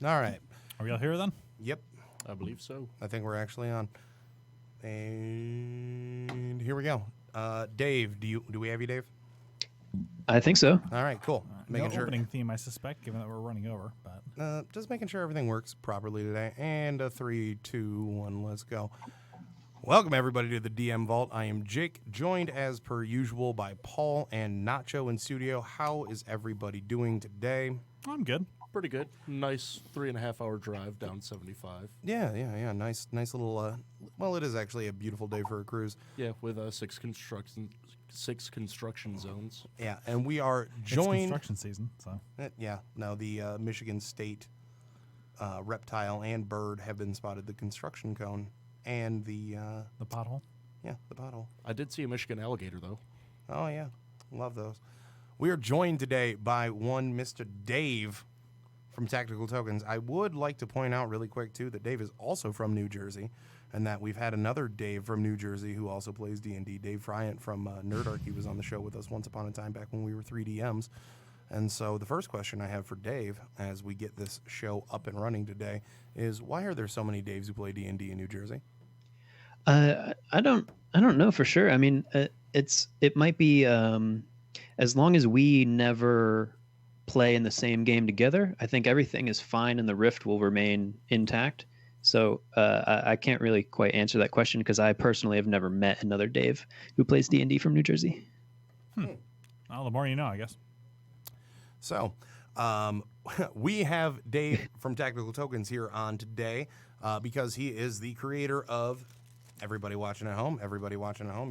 All right. Are we all here then? Yep. I believe so. I think we're actually on. And here we go. Dave, do we have you, Dave? I think so. All right, cool. No opening theme, I suspect, given that we're running over. But just making sure everything works properly today. And a 3, 2, 1, let's go. Welcome, everybody, to the DM Vault. I am Jake, joined as per usual by Paul and Nacho in studio. How is everybody doing today? I'm good. Pretty good. Nice 3.5-hour drive down 75. Yeah. Nice little. Well, it is actually a beautiful day for a cruise. Yeah, with 6 construction zones. Yeah, and we are It's joined. construction season, so The Michigan State reptile and bird have been spotted. The construction cone and the pothole. Yeah, the pothole. I did see a Michigan alligator, though. Oh, yeah. Love those. We are joined today by one Mr. Dave from Tactical Tokens. I would like to point out really quick, too, that Dave is also from New Jersey, and that we've had another Dave from New Jersey who also plays D&D. Dave Bryant from Nerdarchy was on the show with us once upon a time back when we were 3DMs. And so the first question I have for Dave, as we get this show up and running today, is why are there so many Daves who play D&D in New Jersey? I don't know for sure. I mean, it might be as long as we never play in the same game together, I think everything is fine and the rift will remain intact. So I can't really quite answer that question because I personally have never met another Dave who plays D&D from New Jersey. Well, the more you know, I guess. So we have Dave from Tactical Tokens here on today because he is the creator of Everybody watching at home.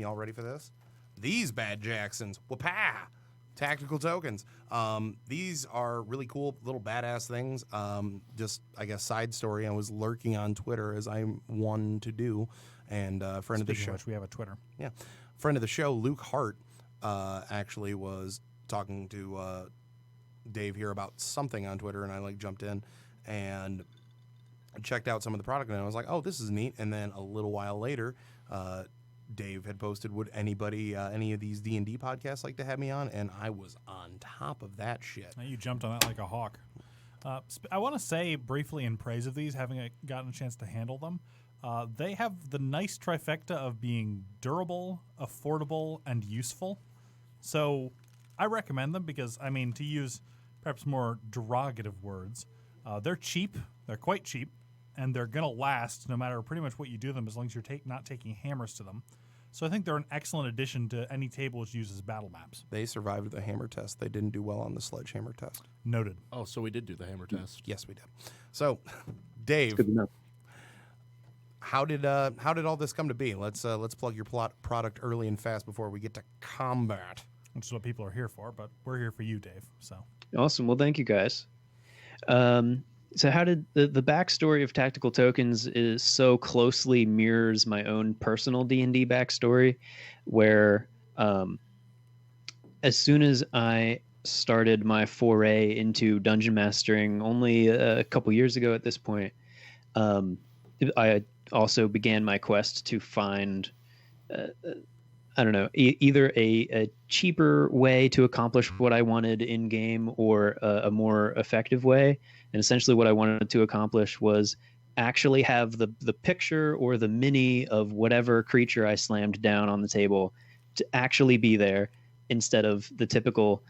Y'all ready for this? These Bad Jacksons. Wapah! Tactical Tokens. These are really cool little badass things. Just, I guess, side story. I was lurking on Twitter as I'm one to do. And friend of the show. Which we have a Twitter. Yeah. Friend of the show, Luke Hart, actually was talking to Dave here about something on Twitter. And I jumped in and checked out some of the product. And I was like, oh, this is neat. And then a little while later, Dave had posted, would anybody, any of these D&D podcasts like to have me on? And I was on top of that shit. You jumped on that like a hawk. I want to say briefly in praise of these, having gotten a chance to handle them, they have the nice trifecta of being durable, affordable, and useful. So I recommend them because, I mean, to use perhaps more derogative words, they're cheap. They're quite cheap. And they're going to last no matter pretty much what you do to them as long as you're not taking hammers to them. So I think they're an excellent addition to any table which uses battle maps. They survived the hammer test. They didn't do well on the sledgehammer test. Noted. Oh, so we did do the hammer test. Yes, we did. So, Dave, Good enough. how did all this come to be? Let's plug your product early and fast before we get to combat. Which is what people are here for, but we're here for you, Dave. So Awesome. Well, thank you guys. So how did the backstory of Tactical Tokens is so closely mirrors my own personal D&D backstory, where as soon as I started my foray into dungeon mastering only a couple years ago at this point, I also began my quest to find I don't know, either a cheaper way to accomplish what I wanted in game or a more effective way. And essentially what I wanted to accomplish was actually have the picture or the mini of whatever creature I slammed down on the table to actually be there instead of the typical,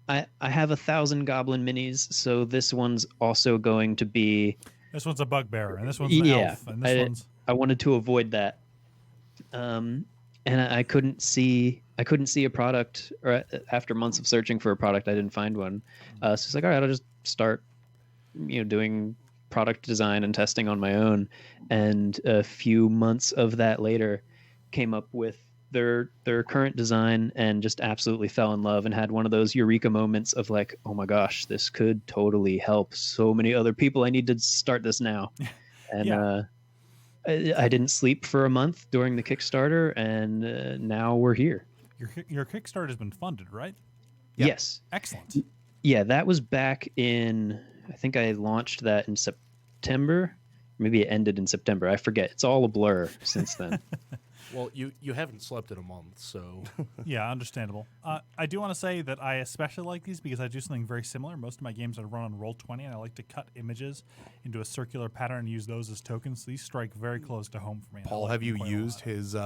I have 1,000 goblin minis, so this one's also going to be... This one's a bugbear, and this one's an elf, and this one's... I wanted to avoid that. And I couldn't see a product, or after months of searching for a product, I didn't find one. So it's like, all right, I'll just start, doing product design and testing on my own. And a few months of that later, came up with their current design and just absolutely fell in love and had one of those eureka moments of like, oh my gosh, this could totally help so many other people. I need to start this now. And Yeah. I didn't sleep for a month during the Kickstarter, and now we're here. Your Kickstarter has been funded, right? Yep. Yes. Excellent. Yeah, that was back in, I think I launched that in September. Maybe it ended in September. I forget. It's all a blur since then. Well, you haven't slept in a month, so Yeah, understandable. I do want to say that I especially like these because I do something very similar. Most of my games are run on Roll20, and I like to cut images into a circular pattern and use those as tokens. These strike very close to home for me. and I Paul, like have them you quite a used lot. his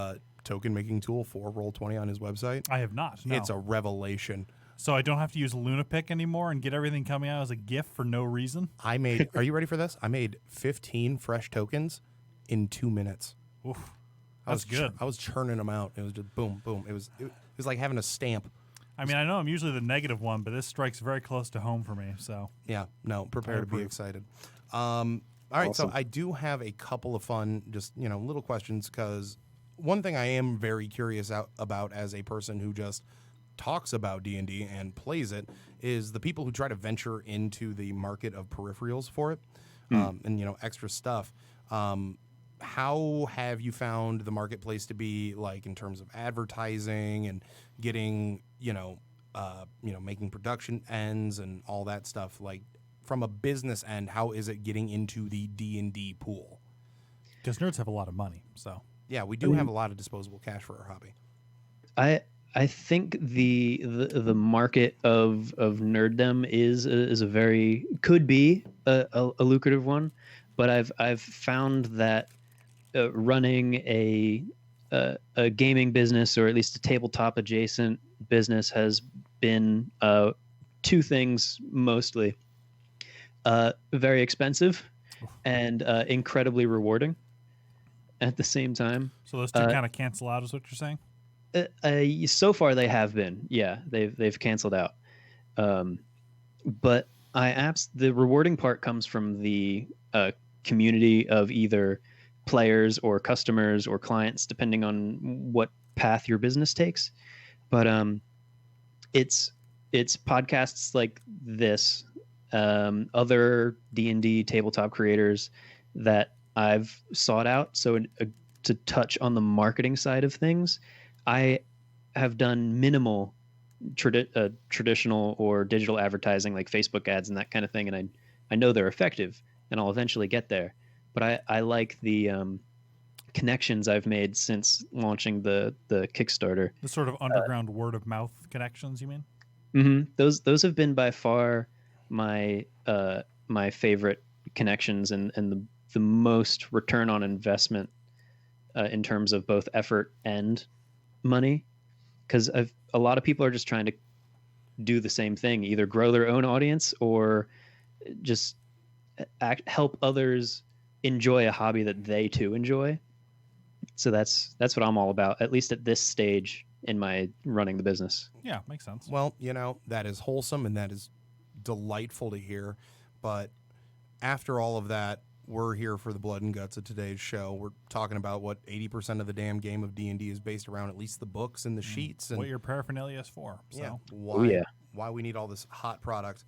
token making tool for Roll20 on his website? I have not. No. It's a revelation. So I don't have to use Lunapic anymore and get everything coming out as a GIF for no reason. I made, are you ready for this? I made 15 fresh tokens in 2 minutes. Oof, I was that's good. I was churning them out. It was just boom, boom. It was like having a stamp. I mean, I know I'm usually the negative one, but this strikes very close to home for me. So Yeah, no, prepare I to be approve. excited. All right, Awesome. so I do have a couple of fun, just little questions because one thing I am very curious about as a person who just talks about D&D and plays it is the people who try to venture into the market of peripherals for it, and extra stuff. How have you found the marketplace to be like in terms of advertising and getting making production ends and all that stuff? Like from a business end, how is it getting into the D&D pool? because nerds have a lot of money. So Yeah, we do have a lot of disposable cash for our hobby. I think the market of nerddom is a very could be a lucrative one, but I've found that running a gaming business or at least a tabletop adjacent business has been two things mostly: very expensive and incredibly rewarding at the same time. so those two kind of cancel out, is what you're saying? So far they have been, yeah, they've canceled out. But the rewarding part comes from the community of either players or customers or clients, depending on what path your business takes. But it's podcasts like this, other D&D tabletop creators that I've sought out. So to touch on the marketing side of things, I have done minimal traditional or digital advertising like Facebook ads and that kind of thing, and I know they're effective, and I'll eventually get there. But I like the connections I've made since launching the Kickstarter. The sort of underground word of mouth connections, you mean? Those have been by far my my favorite connections and the most return on investment in terms of both effort and money, because a lot of people are just trying to do the same thing, either grow their own audience or just help others enjoy a hobby that they too enjoy. So that's what I'm all about, at least at this stage in my running the business. Yeah, makes sense. Well, that is wholesome and that is delightful to hear. But after all of that, we're here for the blood and guts of today's show. We're talking about what 80% of the damn game of D&D is based around, at least the books and the sheets. And What your paraphernalia is for. So. yeah, why we need all this hot product.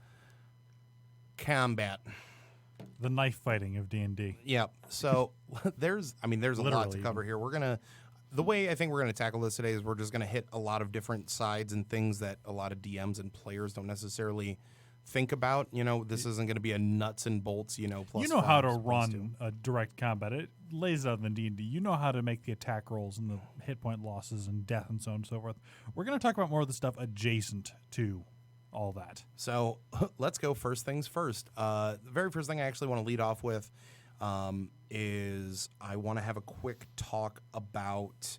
Combat. The knife fighting of D&D. Yeah. So there's a lot to Literally. cover here. The way I think we're gonna tackle this today is we're just gonna hit a lot of different sides and things that a lot of DMs and players don't necessarily think about. This isn't gonna be a nuts and bolts. Plus You know how to 5 plus 2. run a direct combat. It lays it out in D&D. You know how to make the attack rolls and the hit point losses and death and so on and so forth. We're going to talk about more of the stuff adjacent to all that. So let's go first things first. The very first thing I actually want to lead off with is I want to have a quick talk about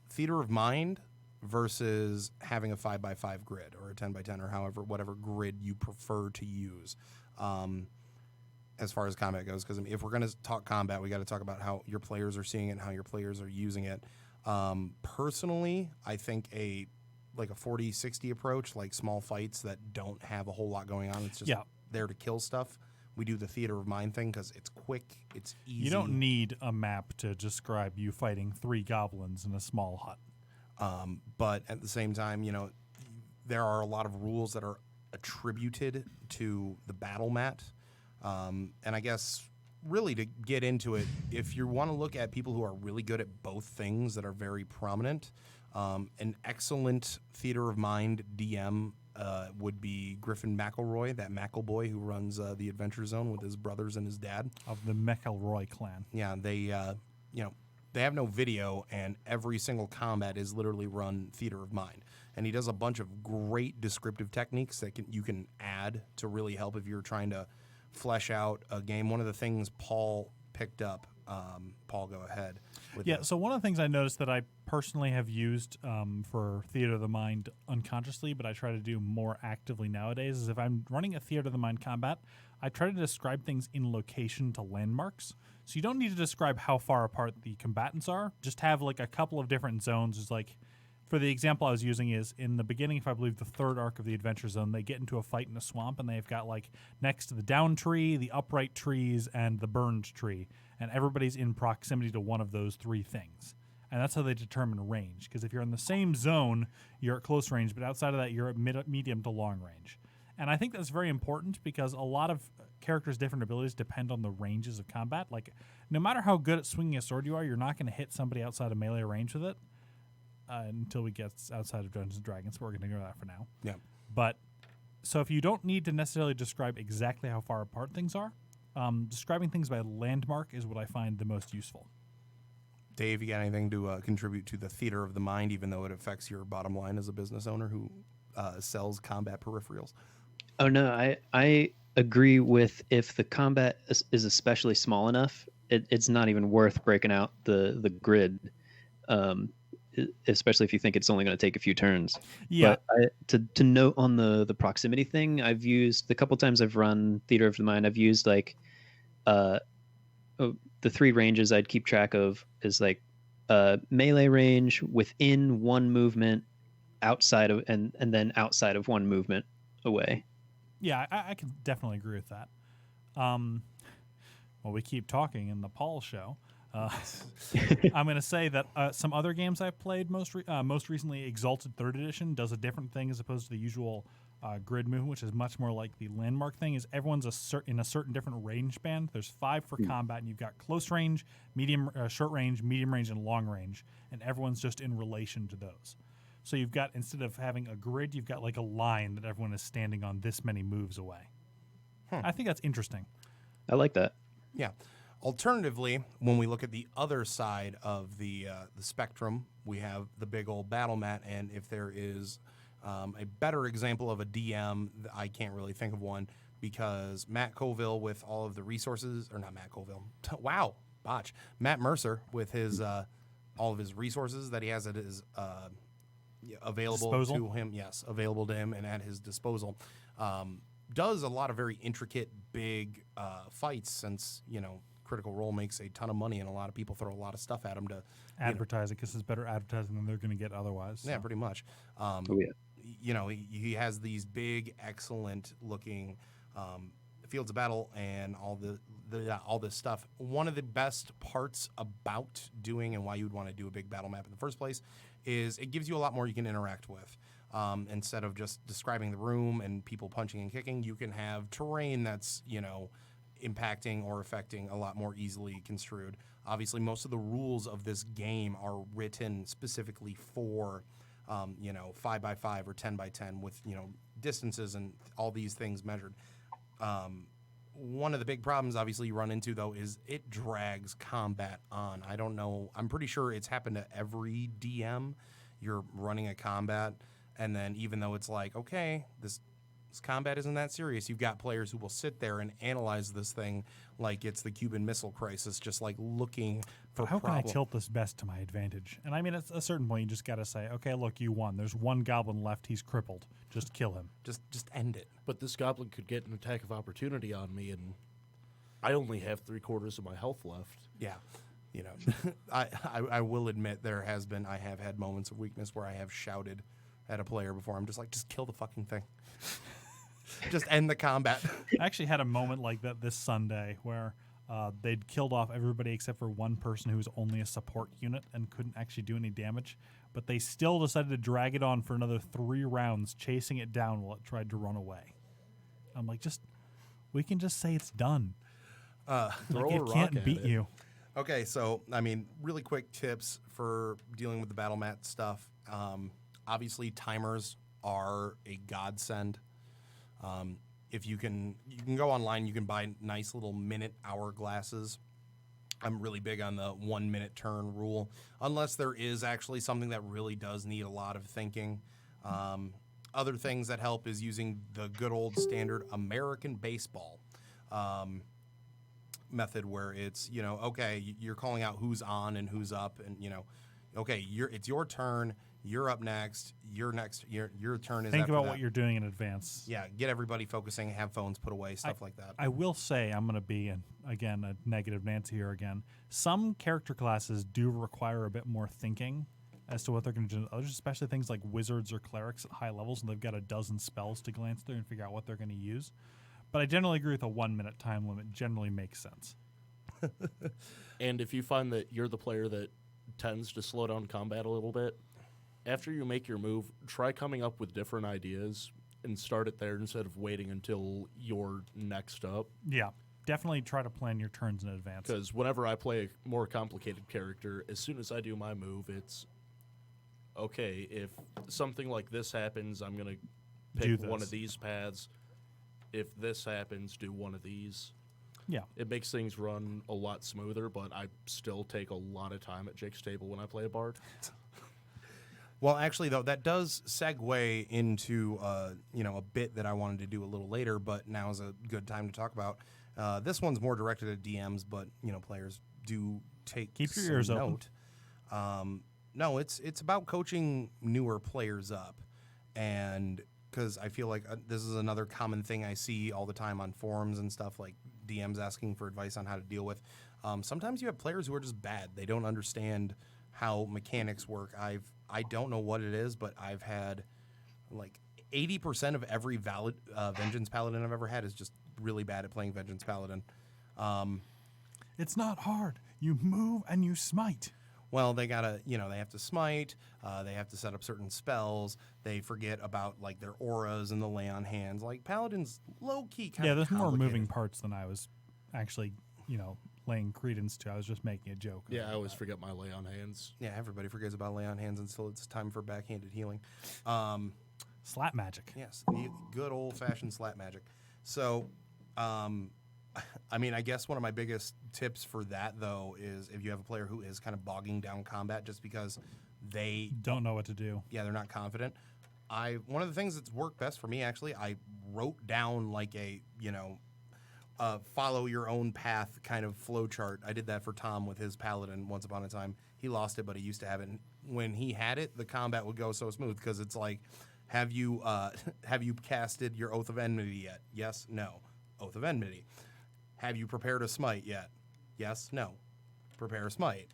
theater of mind versus having a 5x5 grid or a 10x10 or whatever grid you prefer to use as far as combat goes. Because if we're going to talk combat, we got to talk about how your players are seeing it and how your players are using it. Personally, I think a 40-60 approach, like small fights that don't have a whole lot going on. It's just there to kill stuff. We do the theater of mind thing because it's quick, it's easy. You don't need a map to describe you fighting 3 goblins in a small hut. But at the same time, there are a lot of rules that are attributed to the battle mat. And I guess really to get into it, if you want to look at people who are really good at both things that are very prominent, an excellent theater of mind DM would be Griffin McElroy, that McElboy who runs the Adventure Zone with his brothers and his dad. Of the McElroy clan. Yeah, they they have no video, and every single combat is literally run theater of mind. And he does a bunch of great descriptive techniques that you can add to really help if you're trying to flesh out a game. One of the things Paul picked up, Paul, go ahead. With Yeah, this. so one of the things I noticed that I personally have used for Theater of the Mind unconsciously, but I try to do more actively nowadays, is if I'm running a Theater of the Mind combat, I try to describe things in location to landmarks. So you don't need to describe how far apart the combatants are. Just have like a couple of different zones. It's like, for the example I was using is in the beginning, if I believe the third arc of the Adventure Zone, they get into a fight in a swamp, and they've got like next to the down tree, the upright trees, and the burned tree, and everybody's in proximity to one of those three things. And that's how they determine range. Because if you're in the same zone, you're at close range, but outside of that, you're at medium to long range. And I think that's very important because a lot of characters' different abilities depend on the ranges of combat. Like, no matter how good at swinging a sword you are, you're not going to hit somebody outside of melee range with it until we get outside of Dungeons & Dragons. We're going to ignore that for now. Yeah. But, so if you don't need to necessarily describe exactly how far apart things are, describing things by landmark is what I find the most useful. Dave, you got anything to contribute to the theater of the mind, even though it affects your bottom line as a business owner who sells combat peripherals? Oh no, I agree with if the combat is especially small enough, it's not even worth breaking out the grid, especially if you think it's only going to take a few turns. Yeah. But to note on the proximity thing, I've used the couple times I've run Theater of the Mind, I've used like the three ranges I'd keep track of is like melee range within one movement, outside of and then outside of one movement away. Yeah, I can definitely agree with that. Well, we keep talking in the Paul show. I'm going to say that some other games I've played most recently, Exalted 3rd Edition does a different thing as opposed to the usual grid movement, which is much more like the landmark thing. Is everyone's in a certain different range band. There's 5 for combat, and you've got close range, medium, short range, medium range, and long range, and everyone's just in relation to those. So you've got, instead of having a grid, you've got like a line that everyone is standing on this many moves away. I think that's interesting. I like that. Yeah. Alternatively, when we look at the other side of the spectrum, we have the big old battle mat, and if there is a better example of a DM, I can't really think of one, because Matt Colville with all of the resources, or not Matt Colville, wow, botch, Matt Mercer with his all of his resources that he has at his available Disposal? to him, yes, available to him and at his disposal, does a lot of very intricate, big fights, since, Critical Role makes a ton of money, and a lot of people throw a lot of stuff at him to Advertise it because it's better advertising than they're going to get otherwise. yeah, so. pretty much. Oh yeah. He has these big, excellent looking fields of battle and all all this stuff. One of the best parts about doing, and why you would want to do a big battle map in the first place, is it gives you a lot more you can interact with. Instead of just describing the room and people punching and kicking, you can have terrain that's, impacting or affecting a lot more easily construed. Obviously, most of the rules of this game are written specifically for 5x5 or 10x10 with distances and all these things measured. One of the big problems obviously you run into, though, is it drags combat on. I don't know, I'm pretty sure it's happened to every DM. You're running a combat, and then even though it's like, okay, this combat isn't that serious, you've got players who will sit there and analyze this thing like it's the Cuban Missile Crisis, just like looking for How problem. can I tilt this best to my advantage? And I mean, at a certain point, you just got to say, okay, look, you won. There's one goblin left. He's crippled. Just kill him. Just end it. But this goblin could get an attack of opportunity on me, and I only have 3/4 of my health left. Yeah. I will admit I have had moments of weakness where I have shouted at a player before. I'm just like, just kill the fucking thing. Just end the combat. I actually had a moment like that this Sunday where they'd killed off everybody except for one person who was only a support unit and couldn't actually do any damage. But they still decided to drag it on for another 3 rounds, chasing it down while it tried to run away. I'm like, we can just say it's done. Throw Like, a it rock can't at beat it. you. Okay, so, really quick tips for dealing with the battle mat stuff. Obviously, timers are a godsend. If you can go online, you can buy nice little minute hourglasses I'm really big on the 1 minute turn rule, unless there is actually something that really does need a lot of thinking. Other things that help is using the good old standard American baseball method, where it's, okay, you're calling out who's on and who's up, and okay, it's your turn. You're up next. You're next. Your turn is. Think after about that. what you're doing in advance. Yeah, get everybody focusing. Have phones put away. Stuff like that. I will say, I'm going to be, again, a negative Nancy here again. Some character classes do require a bit more thinking as to what they're going to do. Others, especially things like wizards or clerics at high levels, and they've got a dozen spells to glance through and figure out what they're going to use. But I generally agree with a 1 minute time limit. Generally makes sense. And if you find that you're the player that tends to slow down combat a little bit, after you make your move, try coming up with different ideas and start it there instead of waiting until you're next up. Yeah, definitely try to plan your turns in advance. Because whenever I play a more complicated character, as soon as I do my move, it's okay. If something like this happens, I'm going to Do pick one this. of these paths. If this happens, do one of these. Yeah. It makes things run a lot smoother, but I still take a lot of time at Jake's table when I play a bard. Well, actually, though, that does segue into a bit that I wanted to do a little later, but now is a good time to talk about. This one's more directed at DMs, but players do Keep your some ears open. note. No, it's about coaching newer players up, and because I feel like this is another common thing I see all the time on forums and stuff, like DMs asking for advice on how to deal with. Sometimes you have players who are just bad; they don't understand how mechanics work. I don't know what it is, but I've had like 80% of every valid Vengeance Paladin I've ever had is just really bad at playing Vengeance Paladin. It's not hard. You move and you smite. Well, they gotta, they have to smite. They have to set up certain spells. They forget about like their auras and the lay on hands. Like Paladin's low key kind Yeah, of there's more moving parts than I was actually, laying credence to. I was just making a joke. Yeah, I always forget my lay on hands. Yeah, everybody forgets about lay on hands until it's time for backhanded healing. Slap magic. Yes, the good old fashioned slap magic. So, I guess one of my biggest tips for that though is if you have a player who is kind of bogging down combat just because they Don't know what to do. they're not confident. One of the things that's worked best for me actually, I wrote down like a follow your own path kind of flow chart. I did that for Tom with his paladin once upon a time. He lost it, but he used to have it. And when he had it, the combat would go so smooth because it's like, have you casted your Oath of Enmity yet? Yes, no. Oath of Enmity. Have you prepared a smite yet? Yes, no. Prepare a smite.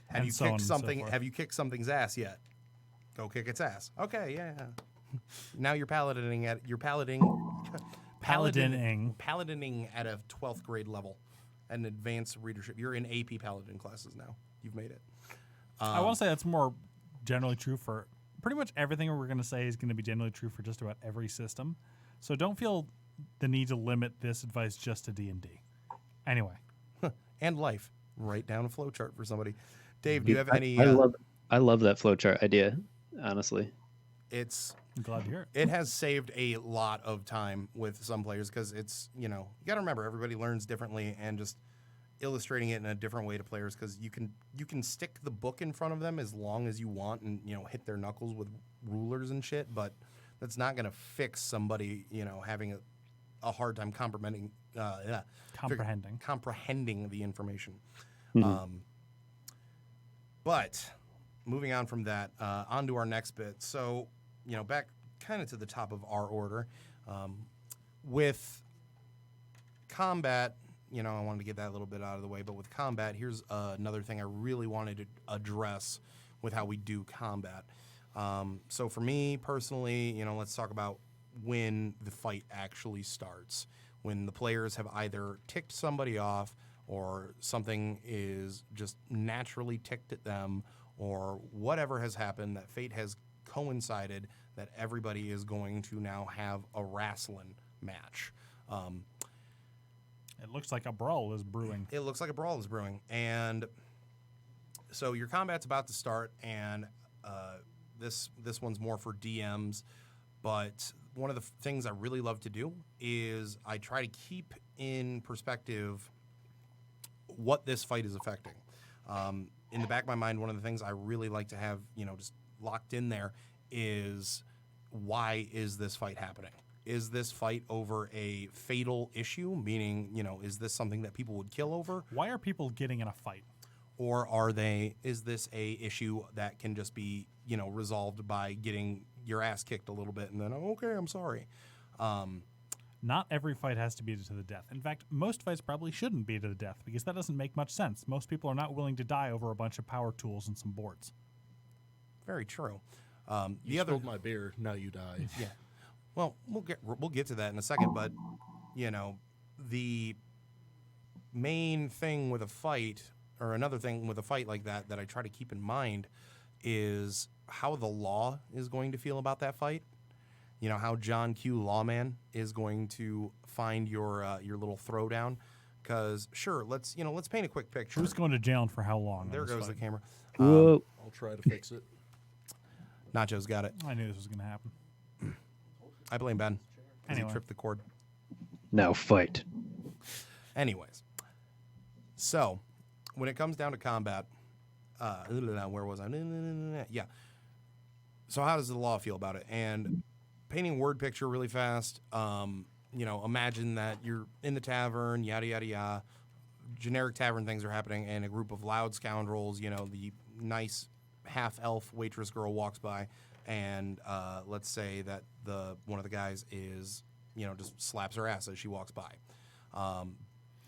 Have And you so on kicked and so something? forth. Have you kicked something's ass yet? Go kick its ass. Okay, yeah. Now you're paladining at paladining at a 12th grade level, an advanced readership. You're in AP paladin classes now. You've made it. I want to say that's more generally true for pretty much everything we're going to say is going to be generally true for just about every system. So don't feel the need to limit this advice just to D&D. Anyway, And life. Write down a flow chart for somebody. Dave, do you have any? I love that flowchart idea, honestly. I'm glad to hear it. It has saved a lot of time with some players because it's, you got to remember everybody learns differently, and just illustrating it in a different way to players, because you can stick the book in front of them as long as you want and hit their knuckles with rulers and shit, but that's not going to fix somebody having a hard time comprehending the information. But moving on from that, on to our next bit. So, back kind of to the top of our order, with combat, I wanted to get that a little bit out of the way, but with combat, here's another thing I really wanted to address with how we do combat. So for me personally, let's talk about when the fight actually starts. When the players have either ticked somebody off, or something is just naturally ticked at them, or whatever has happened, that fate has coincided that everybody is going to now have a wrestling match. It looks like a brawl is brewing. It looks like a brawl is brewing. And so your combat's about to start, and this one's more for DMs. But one of the things I really love to do is I try to keep in perspective what this fight is affecting. In the back of my mind, one of the things I really like to have, just locked in there is, why is this fight happening? Is this fight over a fatal issue? Meaning, is this something that people would kill over? Why are people getting in a fight? Or is this a issue that can just be, resolved by getting your ass kicked a little bit and then, oh, okay, I'm sorry. Not every fight has to be to the death. In fact, most fights probably shouldn't be to the death because that doesn't make much sense. Most people are not willing to die over a bunch of power tools and some boards. Very true. You spilled my beer, now you die. Yeah. Well, we'll get to that in a second, but the main thing with a fight, or another thing with a fight like that I try to keep in mind, is how the law is going to feel about that fight. How John Q. Lawman is going to find your little throwdown. Because sure, let's paint a quick picture. Who's going to jail and for how long? There on this goes fight? the camera. Whoa. I'll try to fix it. Nacho's got it. I knew this was going to happen. I blame Ben. 'Cause Anyway. He tripped the cord. Now fight. Anyways, so when it comes down to combat, where was I? Yeah. So how does the law feel about it? And painting a word picture really fast. Imagine that you're in the tavern, yada yada yada. Generic tavern things are happening, and a group of loud scoundrels. The nice half-elf waitress girl walks by, and let's say that one of the guys is, just slaps her ass as she walks by.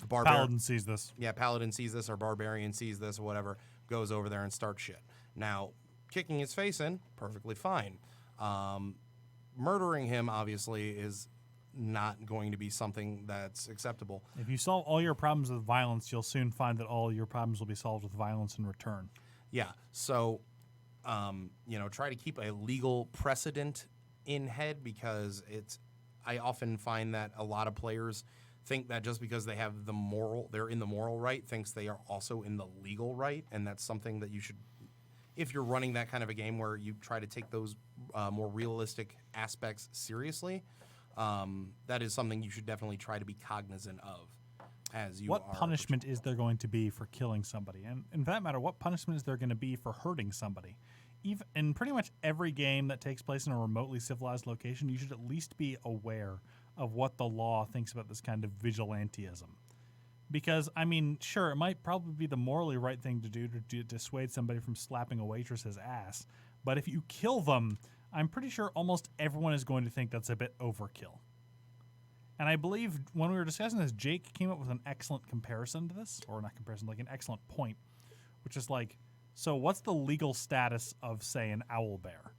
Paladin sees this. Yeah, Paladin sees this, or Barbarian sees this, or whatever, goes over there and starts shit. Now, kicking his face in, perfectly fine. Murdering him, obviously, is not going to be something that's acceptable. If you solve all your problems with violence, you'll soon find that all your problems will be solved with violence in return. Yeah, so, try to keep a legal precedent in head, because I often find that a lot of players think that just because they have they're in the moral right, thinks they are also in the legal right, and that's something that you should, if you're running that kind of a game where you try to take those more realistic aspects seriously, that is something you should definitely try to be cognizant of as you What are. punishment is there going to be for killing somebody? And for that matter, what punishment is there going to be for hurting somebody? Even in pretty much every game that takes place in a remotely civilized location, you should at least be aware of what the law thinks about this kind of vigilantism. Because, sure, it might probably be the morally right thing to do to dissuade somebody from slapping a waitress's ass, but if you kill them, I'm pretty sure almost everyone is going to think that's a bit overkill. And I believe when we were discussing this, Jake came up with an excellent comparison to this, or not comparison, like an excellent point, which is like, so what's the legal status of, say, an owlbear?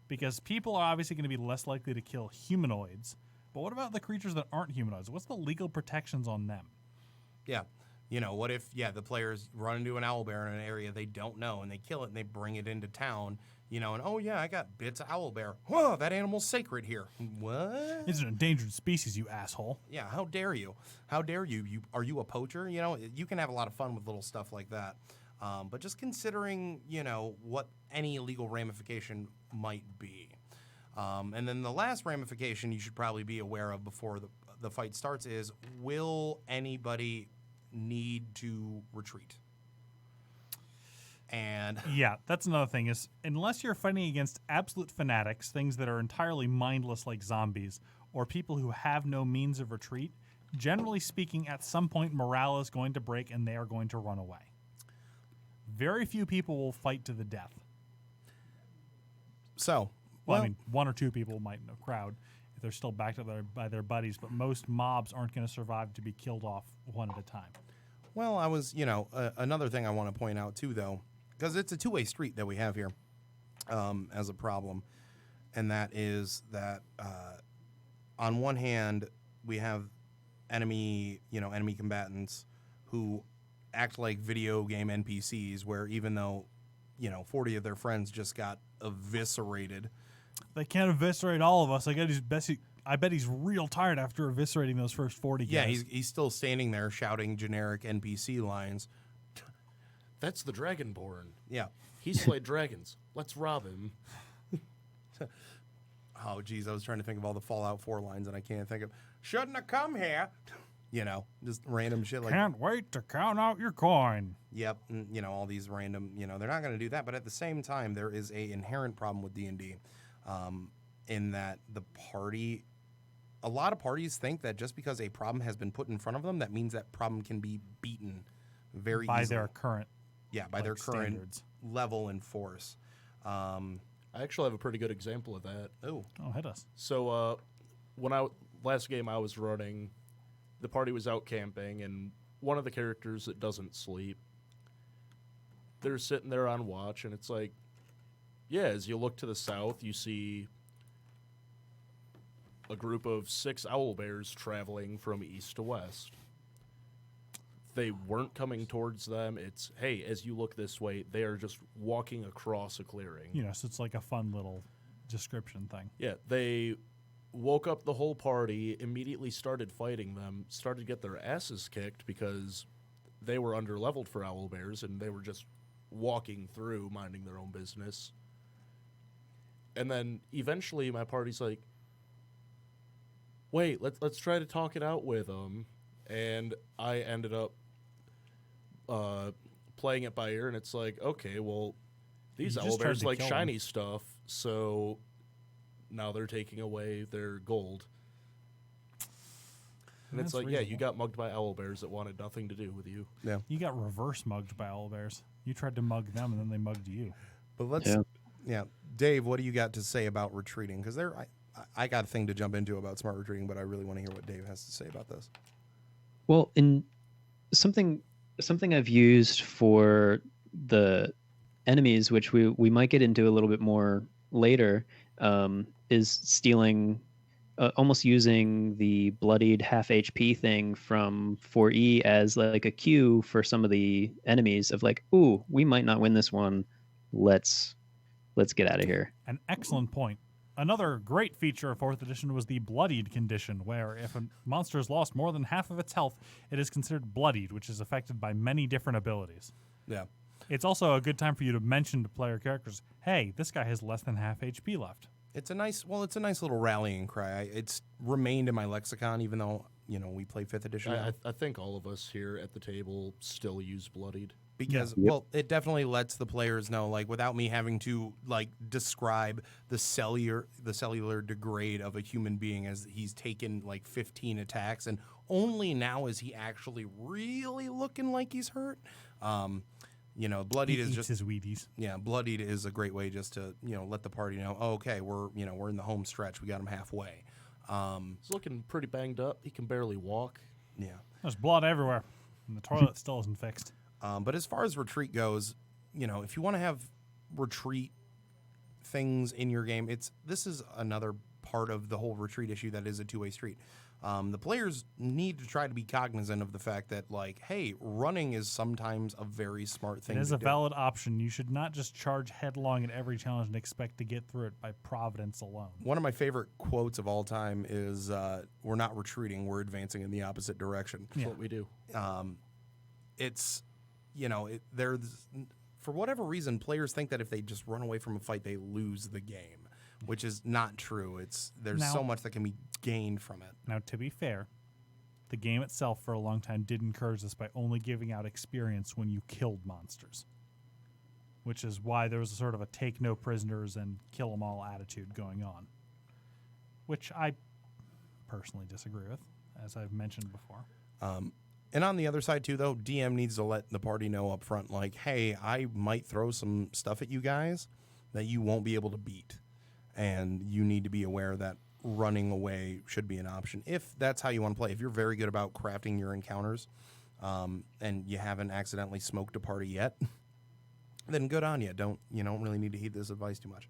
Because people are obviously going to be less likely to kill humanoids, but what about the creatures that aren't humanoids? What's the legal protections on them? Yeah. What if, the players run into an owlbear in an area they don't know, and they kill it, and they bring it into town, and, oh, yeah, I got bits of owlbear. Whoa, that animal's sacred here. What? It's an endangered species, you asshole. Yeah, how dare you? How dare you? Are you a poacher? You can have a lot of fun with little stuff like that. But just considering, what any legal ramification might be. And then the last ramification you should probably be aware of before the fight starts is, will anybody need to retreat? And yeah, that's another thing is, unless you're fighting against absolute fanatics, things that are entirely mindless like zombies, or people who have no means of retreat, generally speaking, at some point morale is going to break and they are going to run away. Very few people will fight to the death. so, Well, one or two people might in a crowd if they're still backed up by their buddies, but most mobs aren't going to survive to be killed off one at a time. well, I was, another thing I want to point out too, though, because it's a two-way street that we have here as a problem, and that is that on one hand we have enemy combatants who act like video game NPCs, where even though 40 of their friends just got eviscerated. They can't eviscerate all of us. I bet he's real tired after eviscerating those first 40 guys. Yeah, he's still standing there shouting generic NPC lines. That's the Dragonborn. Yeah. He slayed dragons. Let's rob him. Oh, geez, I was trying to think of all the Fallout 4 lines, and I can't think of. Shouldn't have come here. just random shit like Can't wait to count out your coin. yep, and, all these random, they're not going to do that. But at the same time, there is a inherent problem with D&D, in that a lot of parties think that just because a problem has been put in front of them, that means that problem can be beaten very By easily. their current by their current standards. level and force. I actually have a pretty good example of that. Oh, Hit us. So when last game I was running, the party was out camping, and one of the characters that doesn't sleep, they're sitting there on watch, and it's like, yeah, as you look to the south, you see a group of 6 owlbears traveling from east to west. They weren't coming towards them. It's, hey, as you look this way, they are just walking across a clearing. So it's like a fun little description thing. Yeah, they woke up the whole party, immediately started fighting them, started to get their asses kicked because they were under-leveled for owlbears, and they were just walking through, minding their own business. And then eventually my party's like, wait, let's try to talk it out with them. And I ended up playing it by ear, and it's like, okay, well, these You just tried owlbears to like kill shiny stuff, so now they're taking away their gold. And That's it's like, yeah, you reasonable. got mugged by owlbears that wanted nothing to do with you. yeah. You got reverse mugged by owlbears. You tried to mug them, and then they mugged you. But let's, Yeah. Dave, what do you got to say about retreating? Because I got a thing to jump into about smart retreating, but I really want to hear what Dave has to say about this. Well, in something I've used for the enemies, which we might get into a little bit more later, is stealing, almost using the bloodied half HP thing from 4E as like a cue for some of the enemies of like, ooh, we might not win this one. Let's get out of here. An excellent point. Another great feature of 4th edition was the bloodied condition, where if a monster has lost more than half of its health, it is considered bloodied, which is affected by many different abilities. Yeah. It's also a good time for you to mention to player characters, hey, this guy has less than half HP left. It's a nice little rallying cry. It's remained in my lexicon, even though, we play 5th edition now. I think all of us here at the table still use bloodied. Because well, it definitely lets the players know, like, without me having to like describe the cellular degrade of a human being as he's taken like 15 attacks, and only now is he actually really looking like he's hurt. Bloodied He is eats just his Wheaties. bloodied is a great way just to let the party know, oh, okay, we're in the home stretch, we got him halfway. He's looking pretty banged up. He can barely walk. Yeah. There's blood everywhere, and the toilet still isn't fixed. But as far as retreat goes, if you want to have retreat things in your game, this is another part of the whole retreat issue that is a two-way street. The players need to try to be cognizant of the fact that, like, hey, running is sometimes a very smart thing It is to a do. valid option. You should not just charge headlong at every challenge and expect to get through it by providence alone. One of my favorite quotes of all time is, we're not retreating, we're advancing in the opposite direction. That's what we do. It's, there's, for whatever reason, players think that if they just run away from a fight, they lose the game, which is not true. There's Now- so much that can be gained from it. Now, to be fair, the game itself for a long time did encourage this by only giving out experience when you killed monsters, which is why there was a sort of a take no prisoners and kill them all attitude going on, which I personally disagree with, as I've mentioned before. And on the other side, too, though, DM needs to let the party know up front, like, hey, I might throw some stuff at you guys that you won't be able to beat. And you need to be aware that running away should be an option, if that's how you want to play. If you're very good about crafting your encounters, and you haven't accidentally smoked a party yet, then good on you. You don't really need to heed this advice too much.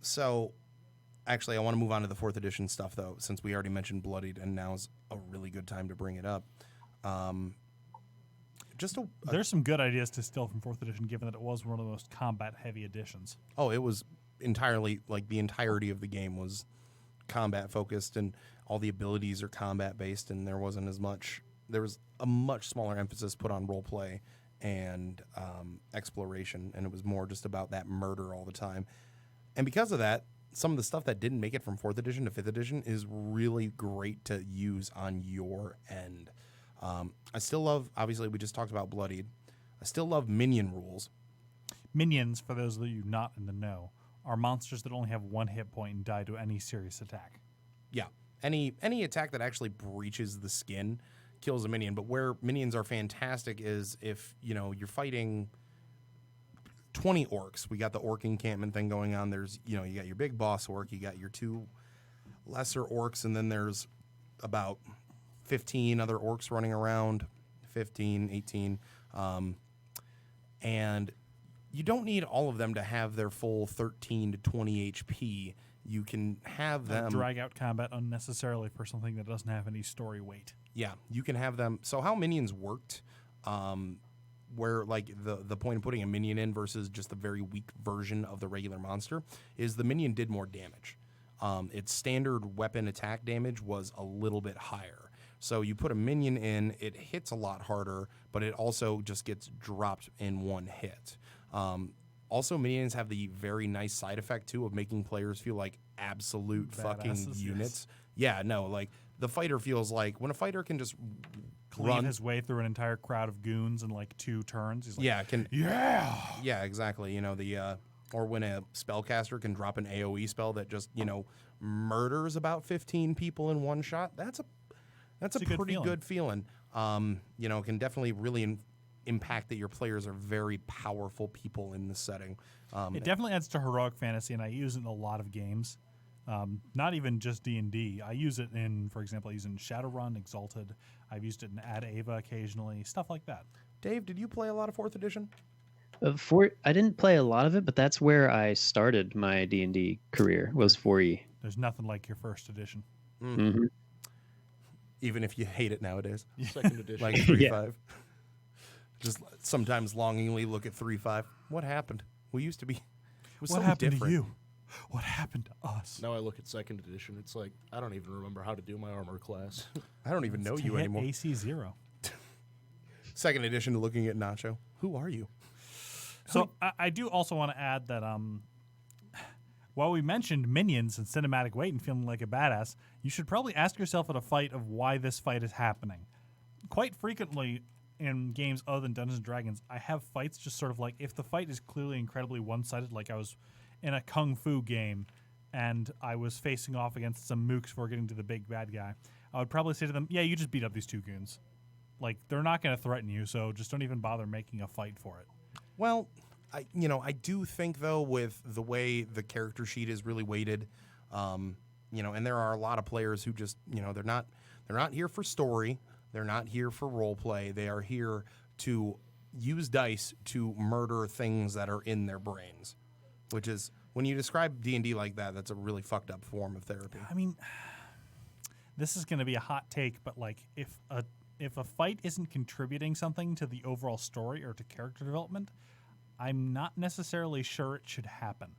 So... Actually, I want to move on to the 4th edition stuff, though, since we already mentioned Bloodied, and now's a really good time to bring it up. There's some good ideas to steal from 4th edition, given that it was one of the most combat-heavy editions. Oh, it was entirely, like, the entirety of the game was combat-focused, and all the abilities are combat-based, and there was a much smaller emphasis put on roleplay and exploration, and it was more just about that murder all the time. And because of that, some of the stuff that didn't make it from 4th edition to 5th edition is really great to use on your end. I still love, obviously, we just talked about Bloodied. I still love minion rules. Minions, for those of you not in the know, are monsters that only have 1 hit point and die to any serious attack. Yeah, any attack that actually breaches the skin kills a minion. But where minions are fantastic is if, you're fighting 20 orcs. We got the orc encampment thing going on. There's, you got your big boss orc, you got your 2 lesser orcs, and then there's about 15 other orcs running around, 15, 18. And you don't need all of them to have their full 13 to 20 HP. You can have them drag out combat unnecessarily for something that doesn't have any story weight. Yeah, you can have them. So how minions worked, where like the point of putting a minion in versus just the very weak version of the regular monster is the minion did more damage. Its standard weapon attack damage was a little bit higher. So you put a minion in, it hits a lot harder, but it also just gets dropped in 1 hit. Also, minions have the very nice side effect, too, of making players feel like absolute fucking Badasses, units. Yeah, no, like, the fighter feels like when a fighter can just Clean run his way through an entire crowd of goons in like 2 turns. He's like, yeah, exactly. Or when a spellcaster can drop an AoE spell that just, murders about 15 people in 1 shot. That's a pretty good feeling. Can definitely really impact that your players are very powerful people in this setting. It definitely adds to heroic fantasy, and I use it in a lot of games. Not even just D&D. I use it in, for example, I use it in Shadowrun, Exalted. I've used it in Ad Ava occasionally, stuff like that. Dave, did you play a lot of 4th edition? I didn't play a lot of it, but that's where I started my D&D career, was 4E. There's nothing like your 1st edition. Mm-hmm. Even if you hate it nowadays. 2nd edition. Like 3.5. Just sometimes longingly look at 3.5. What happened? We used to be. It was What so happened different. to you? What happened to us? Now I look at 2nd edition. It's like I don't even remember how to do my armor class. I don't even know To you hit anymore. AC 0. 2nd edition, looking at Nacho. Who are you? So I do also want to add that while we mentioned minions and cinematic weight and feeling like a badass, you should probably ask yourself at a fight of why this fight is happening. Quite frequently in games other than Dungeons & Dragons, I have fights just sort of like, if the fight is clearly incredibly one-sided, like I was in a Kung Fu game and I was facing off against some mooks before getting to the big bad guy, I would probably say to them, yeah, you just beat up these 2 goons. Like, they're not going to threaten you, so just don't even bother making a fight for it. Well, I do think though with the way the character sheet is really weighted, and there are a lot of players who just, they're not here for story, they're not here for role play, they are here to use dice to murder things that are in their brains, which is when you describe D&D like that, that's a really fucked up form of therapy. I mean, this is going to be a hot take, but like if a fight isn't contributing something to the overall story or to character development, I'm not necessarily sure it should happen.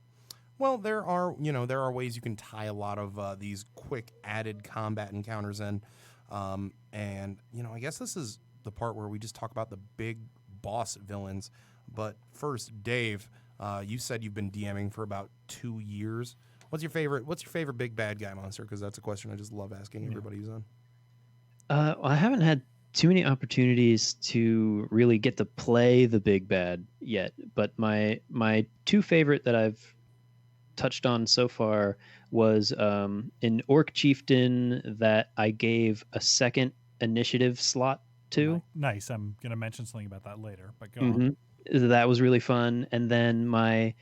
Well, there are ways you can tie a lot of these quick added combat encounters in, and I guess this is the part where we just talk about the big boss villains. But first, Dave, you said you've been DMing for about 2 years. What's your favorite big bad guy monster? Because that's a question I just love asking everybody who's on. I haven't had too many opportunities to really get to play the big bad yet, but my 2 favorite that I've touched on so far was an orc chieftain that I gave a 2nd initiative slot to. Nice. I'm going to mention something about that later, but go Mm-hmm. on. That was really fun. And then my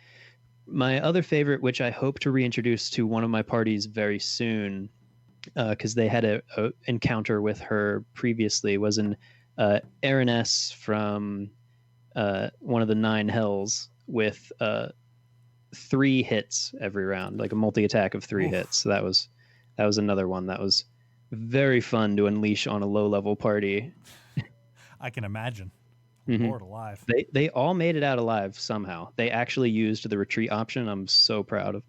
other favorite, which I hope to reintroduce to one of my parties very soon, because they had a encounter with her previously, was an Araness from one of the 9 hells with 3 hits every round, like a multi-attack of 3 hits. So that was another one that was very fun to unleash on a low-level party. I can imagine. Mhm. Lord alive. They all made it out alive somehow. They actually used the retreat option. I'm so proud of.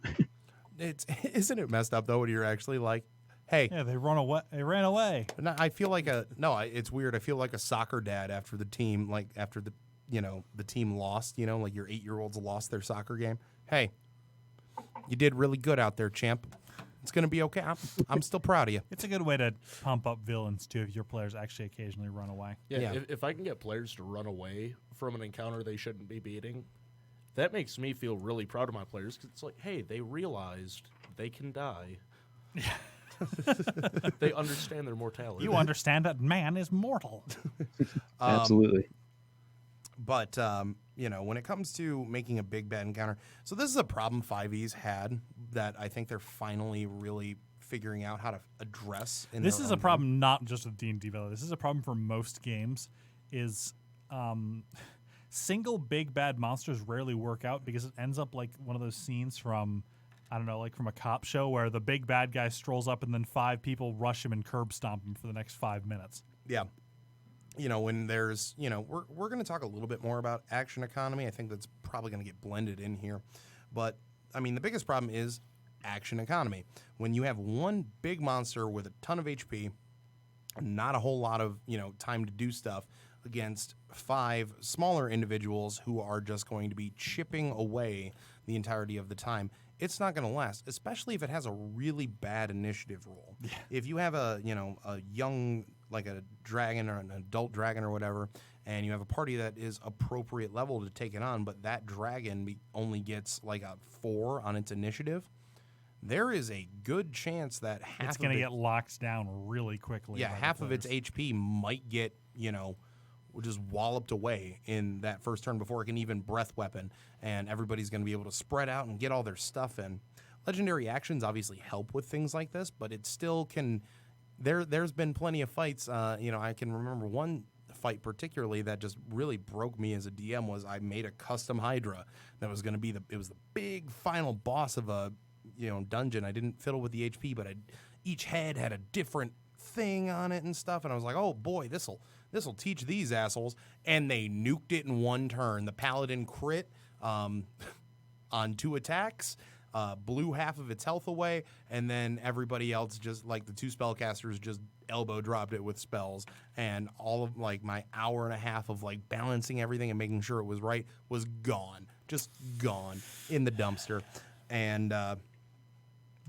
Isn't it messed up though when you're actually like, hey, Yeah, they ran away. I feel like it's weird. I feel like a soccer dad after the team, like after the team lost, like your 8-year-olds lost their soccer game. Hey, You did really good out there, champ. It's going to be okay. I'm still proud of you. It's a good way to pump up villains too if your players actually occasionally run away. Yeah, Yeah. If I can get players to run away from an encounter they shouldn't be beating, that makes me feel really proud of my players because it's like, hey, they realized they can die. They understand their mortality. You understand that man is mortal. Absolutely. But when it comes to making a big bad encounter, so this is a problem 5e's had that I think they're finally really figuring out how to address. This is a problem not just with D&D Valley. This is a problem for most games. Is single big bad monsters rarely work out because it ends up like one of those scenes from, I don't know, like from a cop show where the big bad guy strolls up and then 5 people rush him and curb stomp him for the next 5 minutes. Yeah. When there's, we're going to talk a little bit more about action economy. I think that's probably going to get blended in here. But, I mean, the biggest problem is action economy. When you have one big monster with a ton of HP, not a whole lot of, time to do stuff against 5 smaller individuals who are just going to be chipping away the entirety of the time, it's not going to last, especially if it has a really bad initiative roll. Yeah. If you have a young, like a dragon or an adult dragon or whatever, and you have a party that is appropriate level to take it on, but that dragon only gets like a 4 on its initiative, there is a good chance that It's going to get locked down really quickly. Yeah, by the half of its players. HP might get, just walloped away in that first turn before it can even breath weapon, and everybody's going to be able to spread out and get all their stuff in. Legendary actions obviously help with things like this, but it still can. There's been plenty of fights. I can remember one fight particularly that just really broke me as a DM was I made a custom Hydra that was going to be the big final boss of a dungeon. I didn't fiddle with the HP, but each head had a different thing on it and stuff, and I was like, oh boy, this'll teach these assholes, and they nuked it in one turn. The paladin crit on 2 attacks, blew half of its health away, and then everybody else, just like the 2 spellcasters, just elbow dropped it with spells, and all of like my hour and a half of like balancing everything and making sure it was right was gone, just gone in the dumpster. And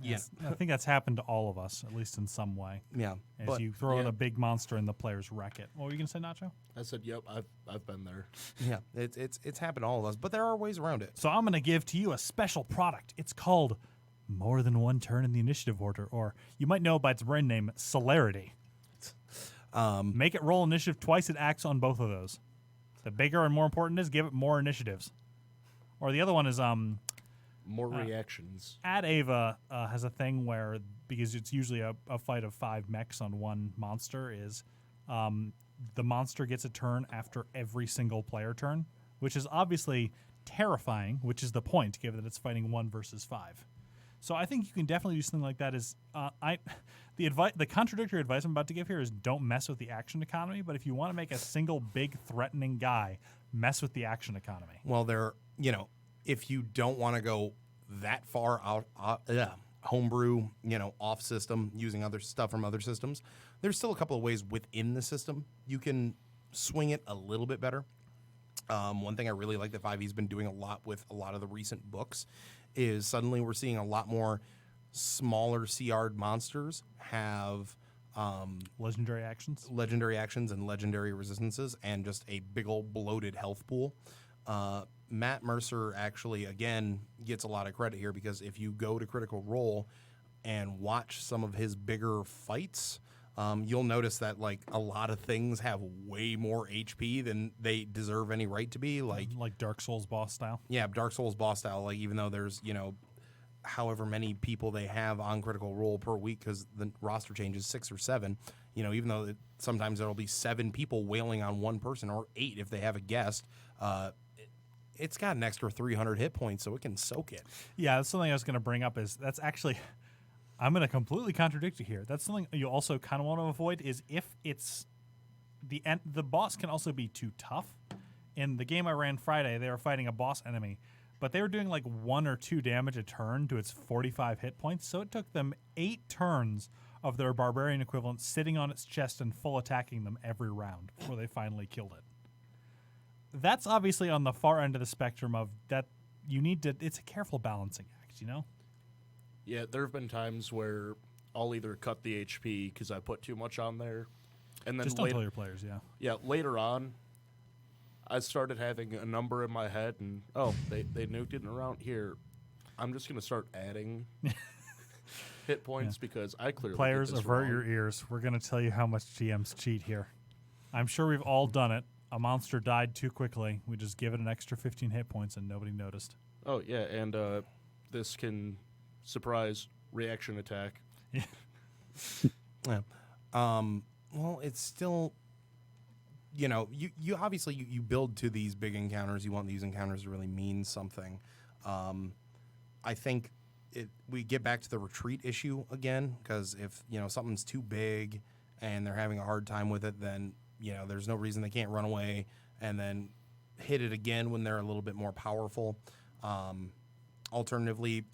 Yes, I think that's happened to all of us, at least in some way. yeah, As but you throw in yeah. a big monster and the players wreck it. What were you going to say, Nacho? I said, yep, I've been there. yeah, it's happened to all of us, but there are ways around it. So I'm going to give to you a special product. It's called More Than One Turn in the Initiative Order, or you might know it by its brand name, Celerity. Make it roll initiative twice, it acts on both of those. The bigger and more important is, give it more initiatives. Or the other one is More reactions. Ad Ava has a thing where, because it's usually a fight of 5 mechs on one monster, is the monster gets a turn after every single player turn, which is obviously terrifying, which is the point, given that it's fighting 1 versus 5. So I think you can definitely do something like that. The contradictory advice I'm about to give here is don't mess with the action economy, but if you want to make a single big threatening guy, mess with the action economy. Well, if you don't want to go that far out, homebrew, off system, using other stuff from other systems, there's still a couple of ways within the system you can swing it a little bit better. One thing I really like that 5e's been doing a lot with a lot of the recent books is suddenly we're seeing a lot more smaller CR'd monsters have Legendary actions. and legendary resistances and just a big old bloated health pool. Matt Mercer actually, again, gets a lot of credit here because if you go to Critical Role and watch some of his bigger fights, you'll notice that like a lot of things have way more HP than they deserve any right to be. Like Dark Souls boss style. yeah, Dark Souls boss style. Like even though there's however many people they have on Critical Role per week because the roster changes 6 or 7. Even though sometimes there'll be 7 people wailing on one person or 8 if they have a guest. It's got an extra 300 hit points, so it can soak it. Yeah, that's something I was going to bring up. Is that's actually, I'm going to completely contradict you here. That's something you also kind of want to avoid. Is if it's the boss can also be too tough. In the game I ran Friday, they were fighting a boss enemy, but they were doing like 1 or 2 damage a turn to its 45 hit points. So it took them 8 turns of their barbarian equivalent sitting on its chest and full attacking them every round before they finally killed it. That's obviously on the far end of the spectrum of that you need to. It's a careful balancing act, Yeah, there have been times where I'll either cut the HP because I put too much on there, and then Just don't tell your players, yeah. later on, I started having a number in my head, and they nuked it around here. I'm just gonna start adding hit points because I clearly Players, did this avert wrong. your ears. We're going to tell you how much GMs cheat here. I'm sure we've all done it. A monster died too quickly. We just give it an extra 15 hit points and nobody noticed. Oh yeah, and this can surprise reaction attack. Yeah. Well, it's still, you you obviously you build to these big encounters. You want these encounters to really mean something. I think we get back to the retreat issue again, because if something's too big and they're having a hard time with it, then there's no reason they can't run away and then hit it again when they're a little bit more powerful. Alternatively,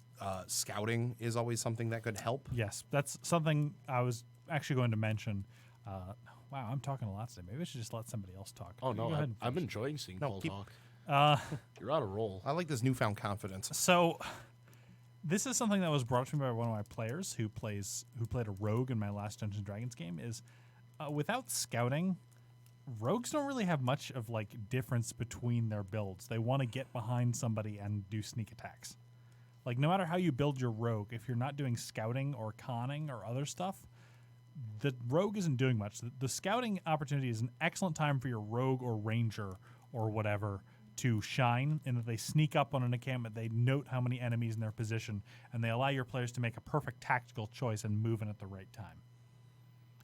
scouting is always something that could help. Yes, that's something I was actually going to mention. Wow, I'm talking a lot today. Maybe I should just let somebody else talk. Oh Go no, ahead and I'm finish. enjoying seeing No, Paul keep- talk. You're on a roll. I like this newfound confidence. So, this is something that was brought to me by one of my players who played a rogue in my last Dungeons and Dragons game. Is without scouting, rogues don't really have much of difference between their builds. They want to get behind somebody and do sneak attacks. Like, no matter how you build your rogue, if you're not doing scouting or conning or other stuff, the rogue isn't doing much. The scouting opportunity is an excellent time for your rogue or ranger or whatever to shine, in that they sneak up on an encampment, they note how many enemies in their position, and they allow your players to make a perfect tactical choice and move in at the right time.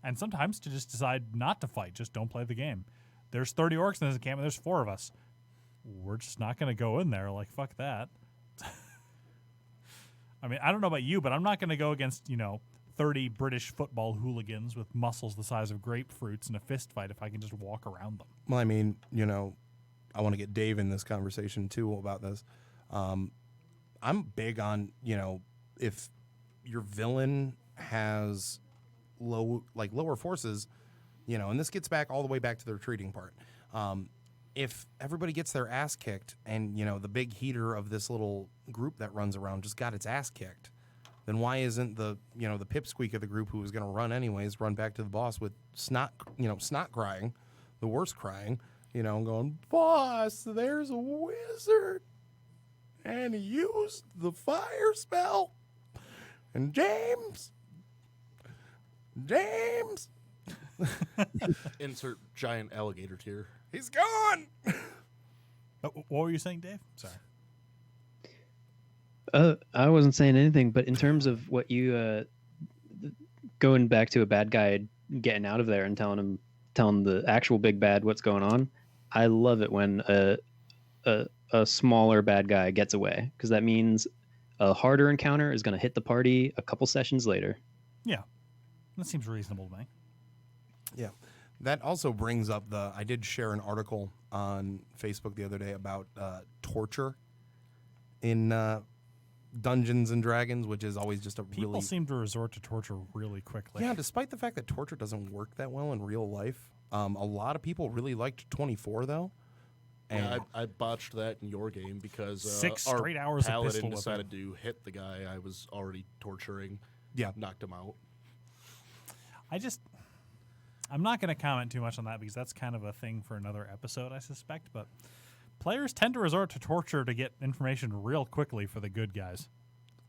And sometimes to just decide not to fight, just don't play the game. There's 30 orcs in this encampment, there's 4 of us. We're just not going to go in there, fuck that. I mean, I don't know about you, but I'm not going to go against, 30 British football hooligans with muscles the size of grapefruits in a fist fight if I can just walk around them. Well, I mean, I want to get Dave in this conversation too about this. I'm big on, if your villain has lower forces, and this gets back all the way back to the retreating part. If everybody gets their ass kicked and, the big heater of this little group that runs around just got its ass kicked, then why isn't the pipsqueak of the group who was going to run anyways run back to the boss with snot crying, the worst crying, going, boss, there's a wizard and he used the fire spell. And James. Insert giant alligator tear. He's gone. What were you saying, Dave? Sorry. I wasn't saying anything, but in terms of what you going back to a bad guy getting out of there and telling the actual big bad what's going on, I love it when a smaller bad guy gets away, because that means a harder encounter is going to hit the party a couple sessions later. Yeah, that seems reasonable to me. Yeah. That also brings up I did share an article on Facebook the other day about torture in Dungeons and Dragons, which is always just a People really... seem to resort to torture really quickly. Yeah, despite the fact that torture doesn't work that well in real life, a lot of people really liked 24, though. And Yeah, I botched that in your game because 6 our straight hours of paladin pistol decided to hit the guy I was already torturing. Yeah. Knocked him out. I'm not going to comment too much on that because that's kind of a thing for another episode, I suspect. But players tend to resort to torture to get information real quickly for the good guys.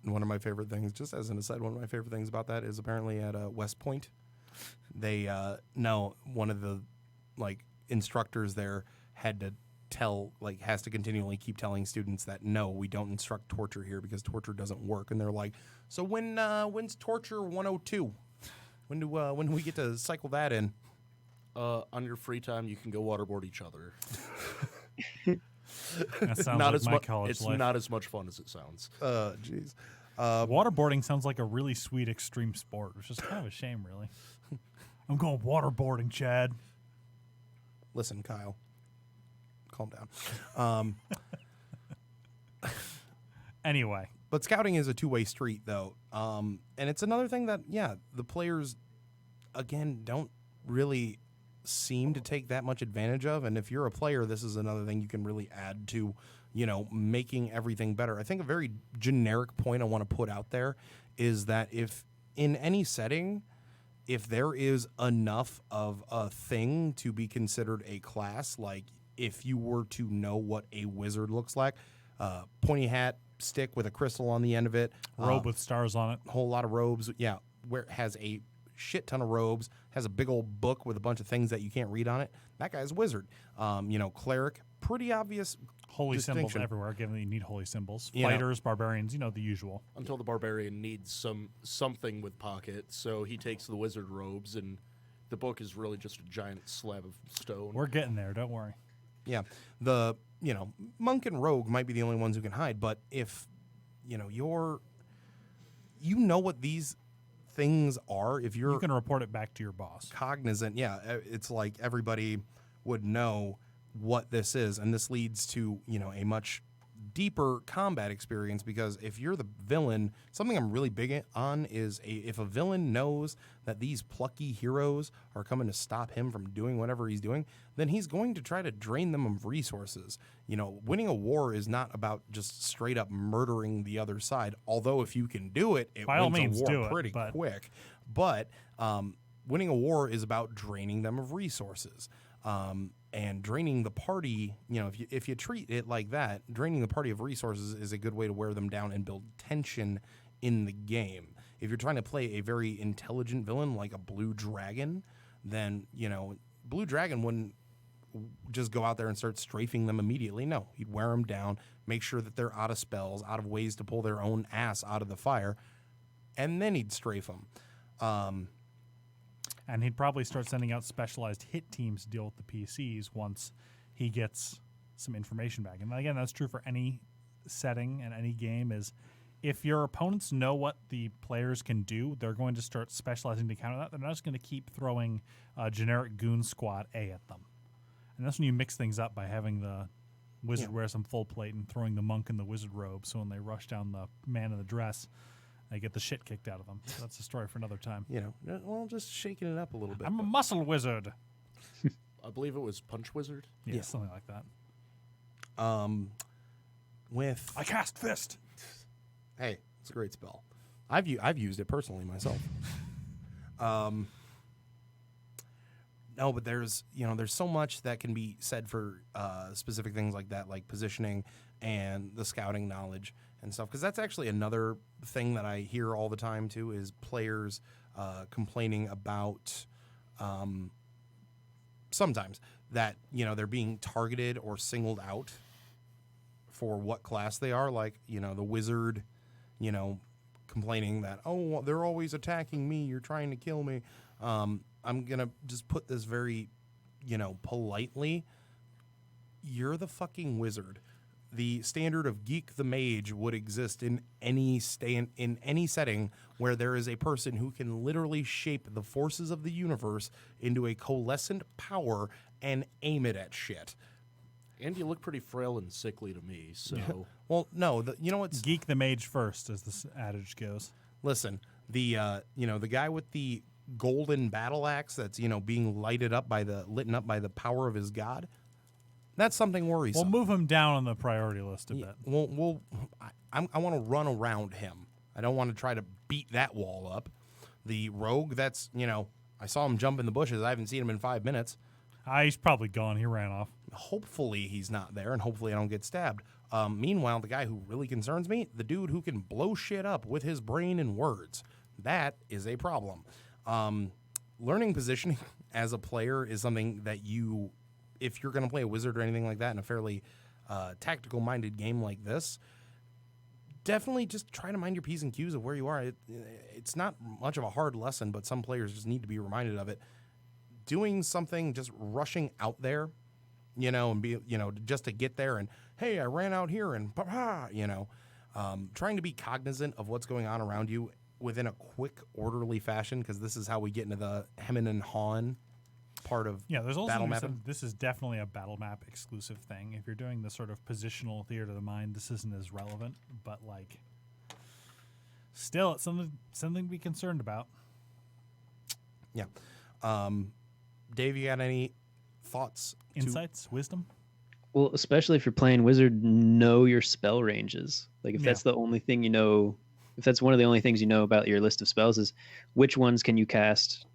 one of my favorite things, just as an aside, one of my favorite things about that is apparently at West Point, they one of the instructors there had to has to continually keep telling students that no, we don't instruct torture here because torture doesn't work. And they're like, so when's torture 102? When do we get to cycle that in? On your free time, you can go waterboard each other. That sounds Not like as my much. college It's life. not as much fun as it sounds. Jeez. Waterboarding sounds like a really sweet extreme sport, which is kind of a shame, really. I'm going waterboarding, Chad. Listen, Kyle, calm down. Anyway, But scouting is a two-way street, though. And it's another thing that, the players, again, don't really seem to take that much advantage of. And if you're a player, this is another thing you can really add to, making everything better. I think a very generic point I want to put out there is that if in any setting, if there is enough of a thing to be considered a class, like if you were to know what a wizard looks like, pointy hat, stick with a crystal on the end of it, Robe with stars on it. whole lot of robes, where it has a shit ton of robes, has a big old book with a bunch of things that you can't read on it. That guy's a wizard. Cleric, pretty obvious Holy symbols distinction. everywhere, given that you need holy symbols. You know. Fighters, barbarians, the usual. Until the barbarian needs something with pocket, so he takes the wizard robes, and the book is really just a giant slab of stone. We're getting there, don't worry. Yeah, the monk and rogue might be the only ones who can hide, but if you're what these things are, if you're You can report it back to your boss. cognizant, it's like everybody would know what this is, and this leads to a much deeper combat experience, because if you're the villain, something I'm really big on is if a villain knows that these plucky heroes are coming to stop him from doing whatever he's doing, then he's going to try to drain them of resources. Winning a war is not about just straight up murdering the other side, although if you can do it, it By all wins means, a war do it, pretty but- quick. But winning a war is about draining them of resources. And draining the party, if you treat it like that, draining the party of resources is a good way to wear them down and build tension in the game. If you're trying to play a very intelligent villain like a blue dragon, then, blue dragon wouldn't just go out there and start strafing them immediately. No, he'd wear them down, make sure that they're out of spells, out of ways to pull their own ass out of the fire, and then he'd strafe them. And he'd probably start sending out specialized hit teams to deal with the PCs once he gets some information back. And again, that's true for any setting and any game, is if your opponents know what the players can do, they're going to start specializing to counter that. They're not just going to keep throwing generic goon squad A at them. And that's when you mix things up by having the wizard wear some full plate and throwing the monk in the wizard robe. So when they rush down the man in the dress, they get the shit kicked out of them. So that's a story for another time. Just shaking it up a little bit. I'm a muscle wizard. I believe it was Punch Wizard. Yeah, something like that. With I cast fist. hey, it's a great spell. I've used it personally myself. No, but there's so much that can be said for specific things like that, like positioning and the scouting knowledge and stuff. Because that's actually another thing that I hear all the time too, is players complaining about sometimes that they're being targeted or singled out for what class they are. Like the wizard, complaining that, oh, they're always attacking me, you're trying to kill me. I'm going to just put this very, politely. You're the fucking wizard. The standard of Geek the Mage would exist in any setting where there is a person who can literally shape the forces of the universe into a coalescent power and aim it at shit. And you look pretty frail and sickly to me, so... Well, no, you know what's... Geek the mage first, as this adage goes. Listen, the guy with the golden battle axe that's being litten up by the power of his god, that's something worrisome. We'll move him down on the priority list a bit. I want to run around him. I don't want to try to beat that wall up. The rogue, that's I saw him jump in the bushes. I haven't seen him in 5 minutes. He's probably gone. He ran off. Hopefully he's not there, and hopefully I don't get stabbed. Meanwhile, the guy who really concerns me, the dude who can blow shit up with his brain and words, that is a problem. Learning positioning as a player is something that if you're going to play a wizard or anything like that in a fairly tactical-minded game like this, definitely just try to mind your P's and Q's of where you are. It's not much of a hard lesson, but some players just need to be reminded of it. Doing something, just rushing out there, and be, just to get there and, hey, I ran out here and, trying to be cognizant of what's going on around you within a quick, orderly fashion, because this is how we get into the Hemmen and Hawn part of There's also battle gonna be mapping. some- this is definitely a battle map exclusive thing. If you're doing the sort of positional theater of the mind, this isn't as relevant, but still, it's something to be concerned about. Yeah. Dave, you got any thoughts? Insights, wisdom. Well, especially if you're playing wizard, know your spell ranges. Like if that's the only thing if that's one of the only things you know about your list of spells is which ones can you cast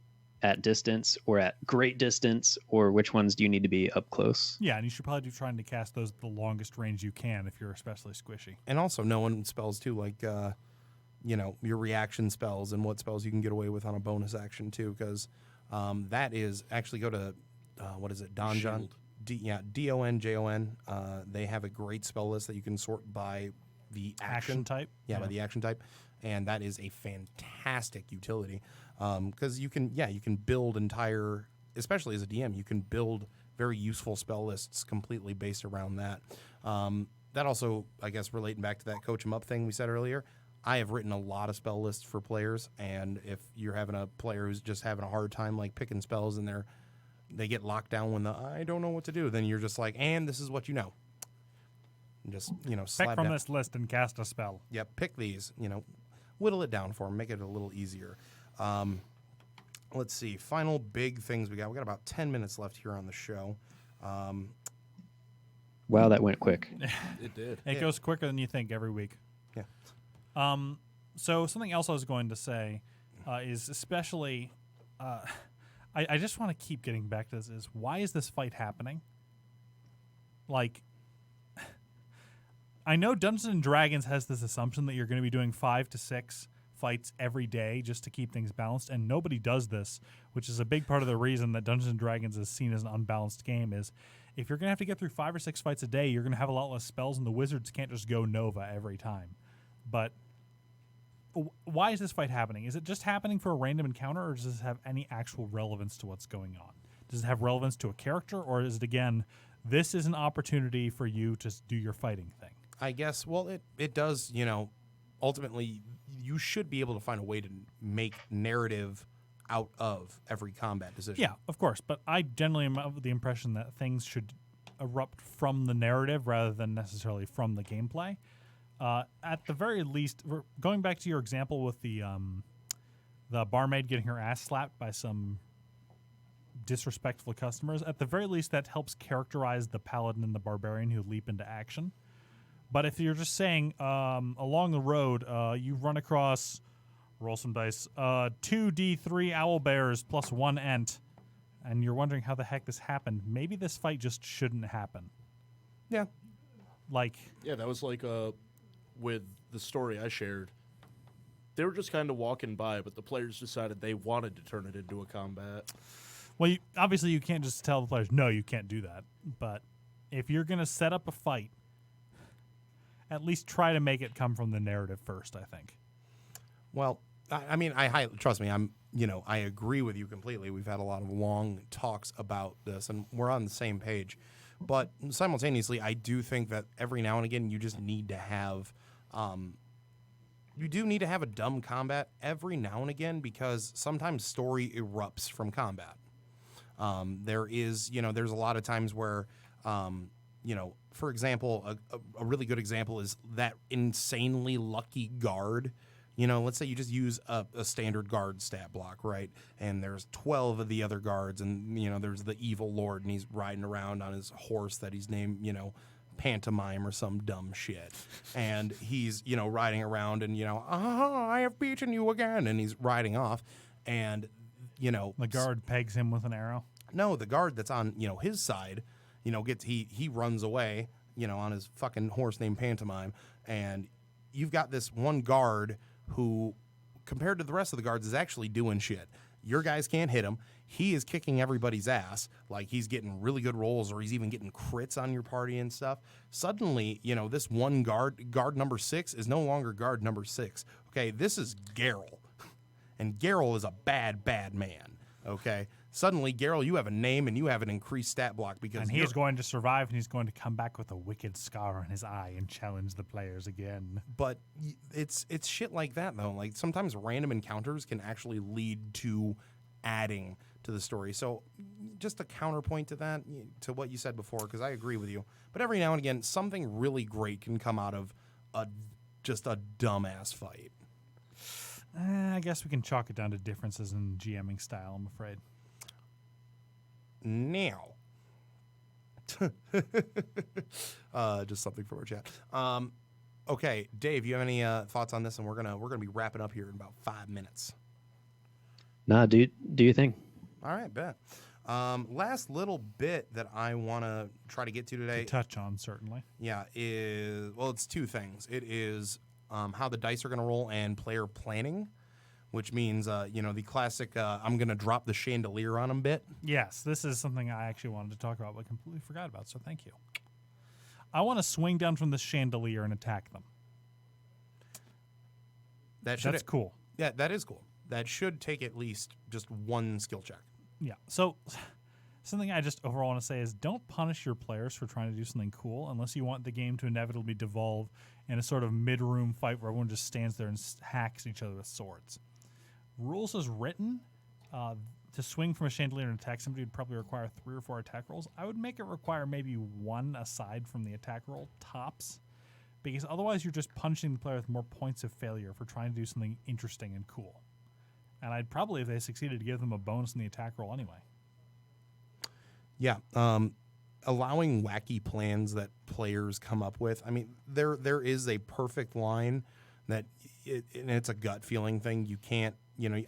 at distance or at great distance, or which ones do you need to be up close? Yeah, and you should probably be trying to cast those the longest range you can if you're especially squishy. And also knowing spells too, like your reaction spells and what spells you can get away with on a bonus action too, because that is actually go to what is it, Donjon? Shield. DONJON. They have a great spell list that you can sort by the Action type. Yeah, by the action type, and that is a fantastic utility because you can build entire, especially as a DM, you can build very useful spell lists completely based around that. That also, I guess, relating back to that coach 'em up thing we said earlier, I have written a lot of spell lists for players, and if you're having a player who's just having a hard time like picking spells and they get locked down when I don't know what to do, then you're just like, and this is what you know. And just Pick slap from down. this list and cast a spell. Yep, pick these. Whittle it down for them, make it a little easier. Let's see. Final big things we got. We got about 10 minutes left here on the show. Wow, that went quick. It did. It goes quicker than you think every week. Yeah. So something else I was going to say is especially, I just want to keep getting back to this, is why is this fight happening? Like, I know Dungeons and Dragons has this assumption that you're going to be doing 5 to 6 fights every day just to keep things balanced, and nobody does this, which is a big part of the reason that Dungeons and Dragons is seen as an unbalanced game. Is if you're going to have to get through 5 or 6 fights a day, you're going to have a lot less spells, and the wizards can't just go Nova every time. But why is this fight happening? Is it just happening for a random encounter, or does this have any actual relevance to what's going on? Does it have relevance to a character, or is it, again, this is an opportunity for you to do your fighting thing? I guess, well, it does, ultimately, you should be able to find a way to make narrative out of every combat decision. Yeah, of course. But I generally am of the impression that things should erupt from the narrative rather than necessarily from the gameplay. At the very least, going back to your example with the barmaid getting her ass slapped by some disrespectful customers, at the very least that helps characterize the paladin and the barbarian who leap into action. But if you're just saying along the road you run across, roll some dice, 2d3 owlbears plus 1 ent, and you're wondering how the heck this happened, maybe this fight just shouldn't happen. Yeah. Like, Yeah, that was like with the story I shared. They were just kind of walking by, but the players decided they wanted to turn it into a combat. well, obviously you can't just tell the players, no, you can't do that. But if you're going to set up a fight, at least try to make it come from the narrative first, I think. Well, I mean, trust me, I agree with you completely. We've had a lot of long talks about this, and we're on the same page. But simultaneously, I do think that every now and again, you just need to have, you do need to have a dumb combat every now and again, because sometimes story erupts from combat. There's a lot of times where, for example, a really good example is that insanely lucky guard. Let's say you just use a standard guard stat block, right? And there's 12 of the other guards, and, there's the evil lord, and he's riding around on his horse that he's named, Pantomime or some dumb shit. And he's, riding around and, I have beaten you again. And he's riding off. And, The guard pegs him with an arrow. no, the guard that's on, his side, he runs away, on his fucking horse named Pantomime. And you've got this one guard who, compared to the rest of the guards, is actually doing shit. Your guys can't hit him. He is kicking everybody's ass. Like, he's getting really good rolls, or he's even getting crits on your party and stuff. Suddenly, this one guard number 6, is no longer guard number 6. Okay, this is Geralt. And Geralt is a bad, bad man. Okay? Suddenly, Geralt, you have a name and you have an increased stat block because And he is going to survive, and he's going to come back with a wicked scar on his eye and challenge the players again. But it's shit like that, though. Like, sometimes random encounters can actually lead to adding to the story. So just a counterpoint to that, to what you said before, because I agree with you. But every now and again, something really great can come out of just a dumbass fight. I guess we can chalk it down to differences in GMing style, I'm afraid. Now, just something from our chat. Okay, Dave, you have any thoughts on this? And we're gonna be wrapping up here in about 5 minutes. Nah, do your thing. All right, bet. Last little bit that I want to try to get to today, Touch on, certainly. yeah, it's two things. It is how the dice are going to roll and player planning, which means the classic I'm going to drop the chandelier on them bit. Yes, this is something I actually wanted to talk about, but completely forgot about, so thank you. I want to swing down from this chandelier and attack them. That's cool. Yeah, that is cool. That should take at least just one skill check. Yeah. So something I just overall want to say is don't punish your players for trying to do something cool unless you want the game to inevitably devolve in a sort of mid-room fight where everyone just stands there and hacks each other with swords. Rules as written, to swing from a chandelier and attack somebody would probably require 3 or 4 attack rolls. I would make it require maybe 1 aside from the attack roll, tops, because otherwise you're just punishing the player with more points of failure for trying to do something interesting and cool. And I'd probably, if they succeeded, give them a bonus in the attack roll anyway. Yeah, allowing wacky plans that players come up with. I mean, there is a perfect line that and it's a gut feeling thing. You can't,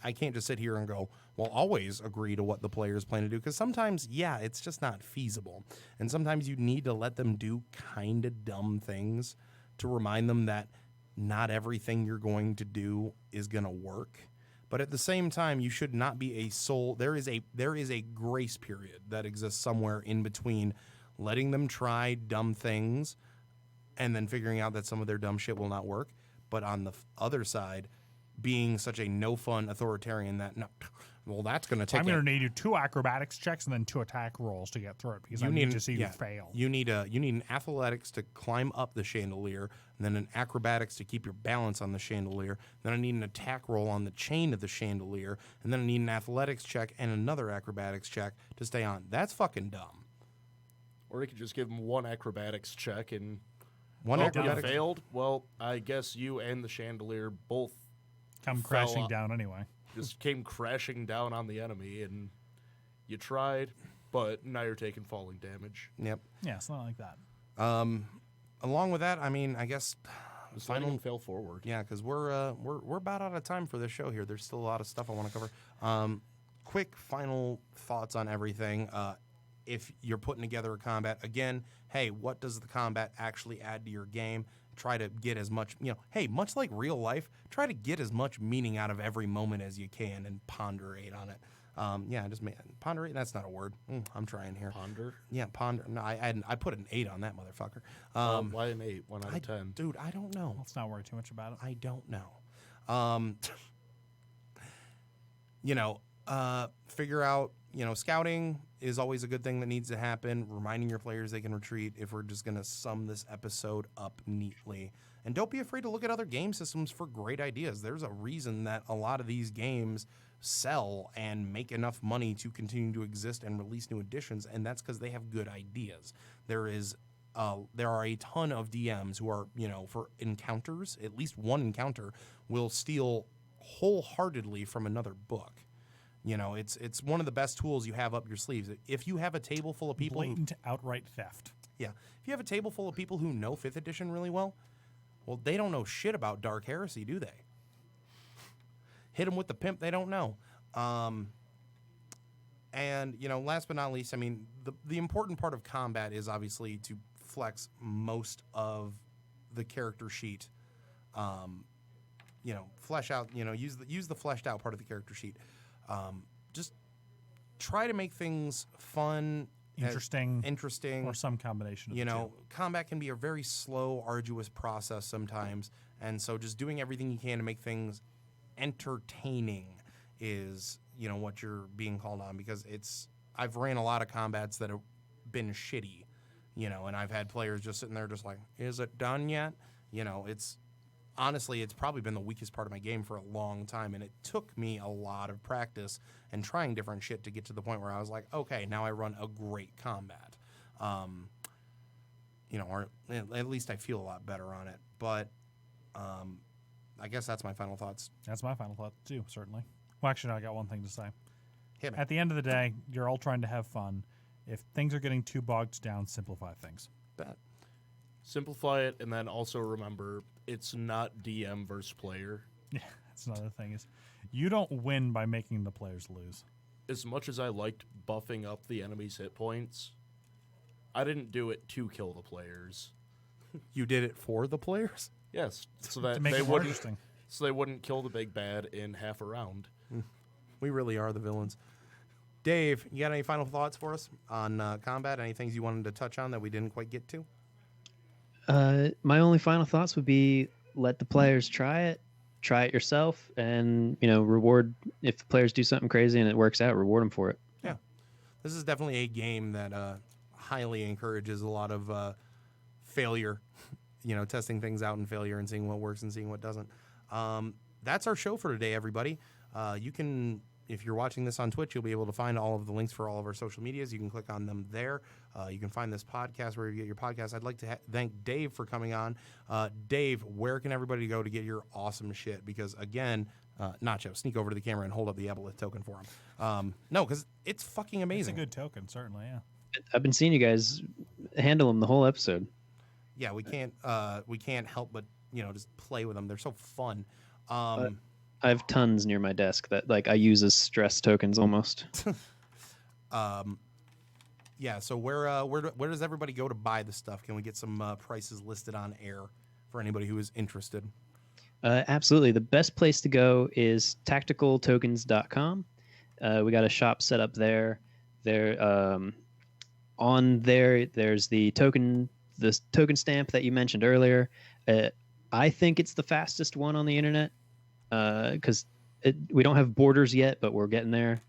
I can't just sit here and go, well, always agree to what the players plan to do, because sometimes, yeah, it's just not feasible. And sometimes you need to let them do kind of dumb things to remind them that not everything you're going to do is going to work. But at the same time, you should not be a soul. There is a grace period that exists somewhere in between letting them try dumb things and then figuring out that some of their dumb shit will not work. But on the other side, being such a no fun authoritarian that, no, well, that's going to take. I'm going to need you 2 acrobatics checks and then 2 attack rolls to get through it, because I need to see you fail. You need an athletics to climb up the chandelier, and then an acrobatics to keep your balance on the chandelier. Then I need an attack roll on the chain of the chandelier, and then I need an athletics check and another acrobatics check to stay on. That's fucking dumb. Or you could just give them 1 acrobatics check and One you acrobatics. failed. Well, I guess you and the chandelier both Come fell crashing up. down anyway. Just came crashing down on the enemy, and you tried, but now you're taking falling damage. Yep. Yeah, something like that. Along with that, I mean, I guess Just let anyone fail forward. yeah, because we're about out of time for this show here. There's still a lot of stuff I want to cover. Quick final thoughts on everything. If you're putting together a combat, again, hey, what does the combat actually add to your game? Try to get as much, hey, much like real life, try to get as much meaning out of every moment as you can and ponderate on it. Ponderate, that's not a word. I'm trying here. Ponder? Yeah, ponder. No, I put an 8 on that motherfucker. Why an 8? 1 out of 10. Dude, I don't know. Let's not worry too much about it. I don't know. Figure out, scouting is always a good thing that needs to happen. Reminding your players they can retreat if we're just going to sum this episode up neatly. And don't be afraid to look at other game systems for great ideas. There's a reason that a lot of these games sell and make enough money to continue to exist and release new editions, and that's because they have good ideas. There are a ton of DMs who are, for encounters, at least one encounter, will steal wholeheartedly from another book. It's one of the best tools you have up your sleeves. If you have a table full of people Blatant outright theft. if you have a table full of people who know 5th edition really well, they don't know shit about Dark Heresy, do they? Hit them with the pimp they don't know. And, last but not least, I mean, the important part of combat is obviously to flex most of the character sheet. Flesh out, use the fleshed out part of the character sheet. Just try to make things fun, Interesting, or some combination of the two. Combat can be a very slow, arduous process sometimes, and so just doing everything you can to make things entertaining is, what you're being called on, because I've ran a lot of combats that have been shitty, and I've had players just sitting there just like, is it done yet? Honestly, it's probably been the weakest part of my game for a long time, and it took me a lot of practice and trying different shit to get to the point where I was like, okay, now I run a great combat. Or at least I feel a lot better on it. But I guess that's my final thoughts. That's my final thought, too, certainly. Well, actually, no, I got one thing to say. Hit me. At the end of the day, you're all trying to have fun. If things are getting too bogged down, simplify things. Bet. Simplify it, and then also remember it's not DM versus player. Yeah, that's another thing is you don't win by making the players lose. As much as I liked buffing up the enemy's hit points, I didn't do it to kill the players. You did it for the players? Yes, so that To make they it more wouldn't, interesting. so they wouldn't kill the big bad in half a round. We really are the villains. Dave, you got any final thoughts for us on combat? Any things you wanted to touch on that we didn't quite get to? My only final thoughts would be let the players try it yourself, and reward if the players do something crazy and it works out, reward them for it. Yeah. This is definitely a game that highly encourages a lot of failure, testing things out and failure and seeing what works and seeing what doesn't. That's our show for today, everybody. You can, if you're watching this on Twitch, you'll be able to find all of the links for all of our social medias. You can click on them there. You can find this podcast where you get your podcast. I'd like to thank Dave for coming on. Dave, where can everybody go to get your awesome shit? Because, again, Nacho, sneak over to the camera and hold up the Aboleth token for him. No, because it's fucking It's a amazing. good token, certainly, yeah. I've been seeing you guys handle them the whole episode. Yeah, we can't help but, just play with them. They're so fun. I have tons near my desk that I use as stress tokens almost. Yeah, so where does everybody go to buy the stuff? Can we get some prices listed on air for anybody who is interested? Absolutely. The best place to go is tacticaltokens.com. We got a shop set up there. On there's the token stamp that you mentioned earlier. I think it's the fastest one on the internet because we don't have borders yet, but we're getting there.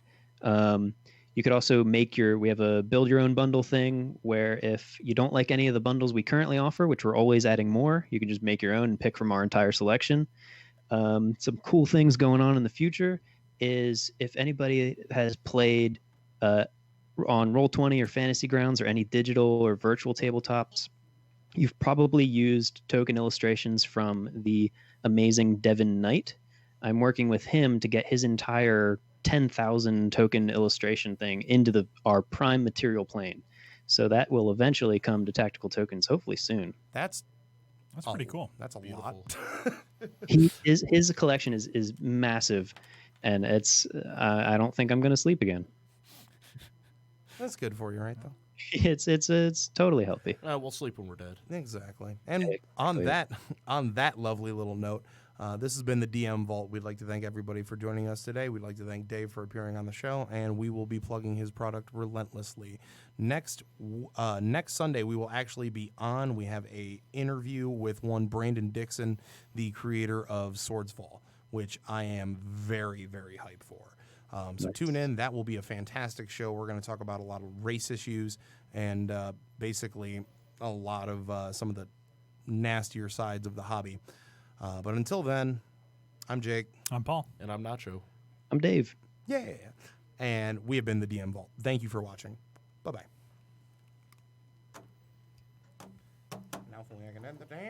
You could also we have a build your own bundle thing where if you don't like any of the bundles we currently offer, which we're always adding more, you can just make your own and pick from our entire selection. Some cool things going on in the future is if anybody has played on Roll20 or Fantasy Grounds or any digital or virtual tabletops, you've probably used token illustrations from the amazing Devin Knight. I'm working with him to get his entire 10,000 token illustration thing into our prime material plane. So that will eventually come to Tactical Tokens, hopefully soon. That's Pretty cool. That's a Beautiful. lot. His collection is massive, and it's I don't think I'm going to sleep again. That's good for you, right? Though. It's totally healthy. We'll sleep when we're dead. Exactly. And Exactly. on that lovely little note, this has been the DM Vault. We'd like to thank everybody for joining us today. We'd like to thank Dave for appearing on the show, and we will be plugging his product relentlessly. Next Sunday, we will actually be on. We have a interview with one Brandon Dixon, the creator of Swordsfall, which I am very, very hyped for. So Nice. tune in. That will be a fantastic show. We're going to talk about a lot of race issues and basically a lot of some of the nastier sides of the hobby. But until then, I'm Jake. I'm Paul. And I'm Nacho. I'm Dave. Yeah. And we have been the DM Vault. Thank you for watching. Bye-bye. Now if only I can end the damn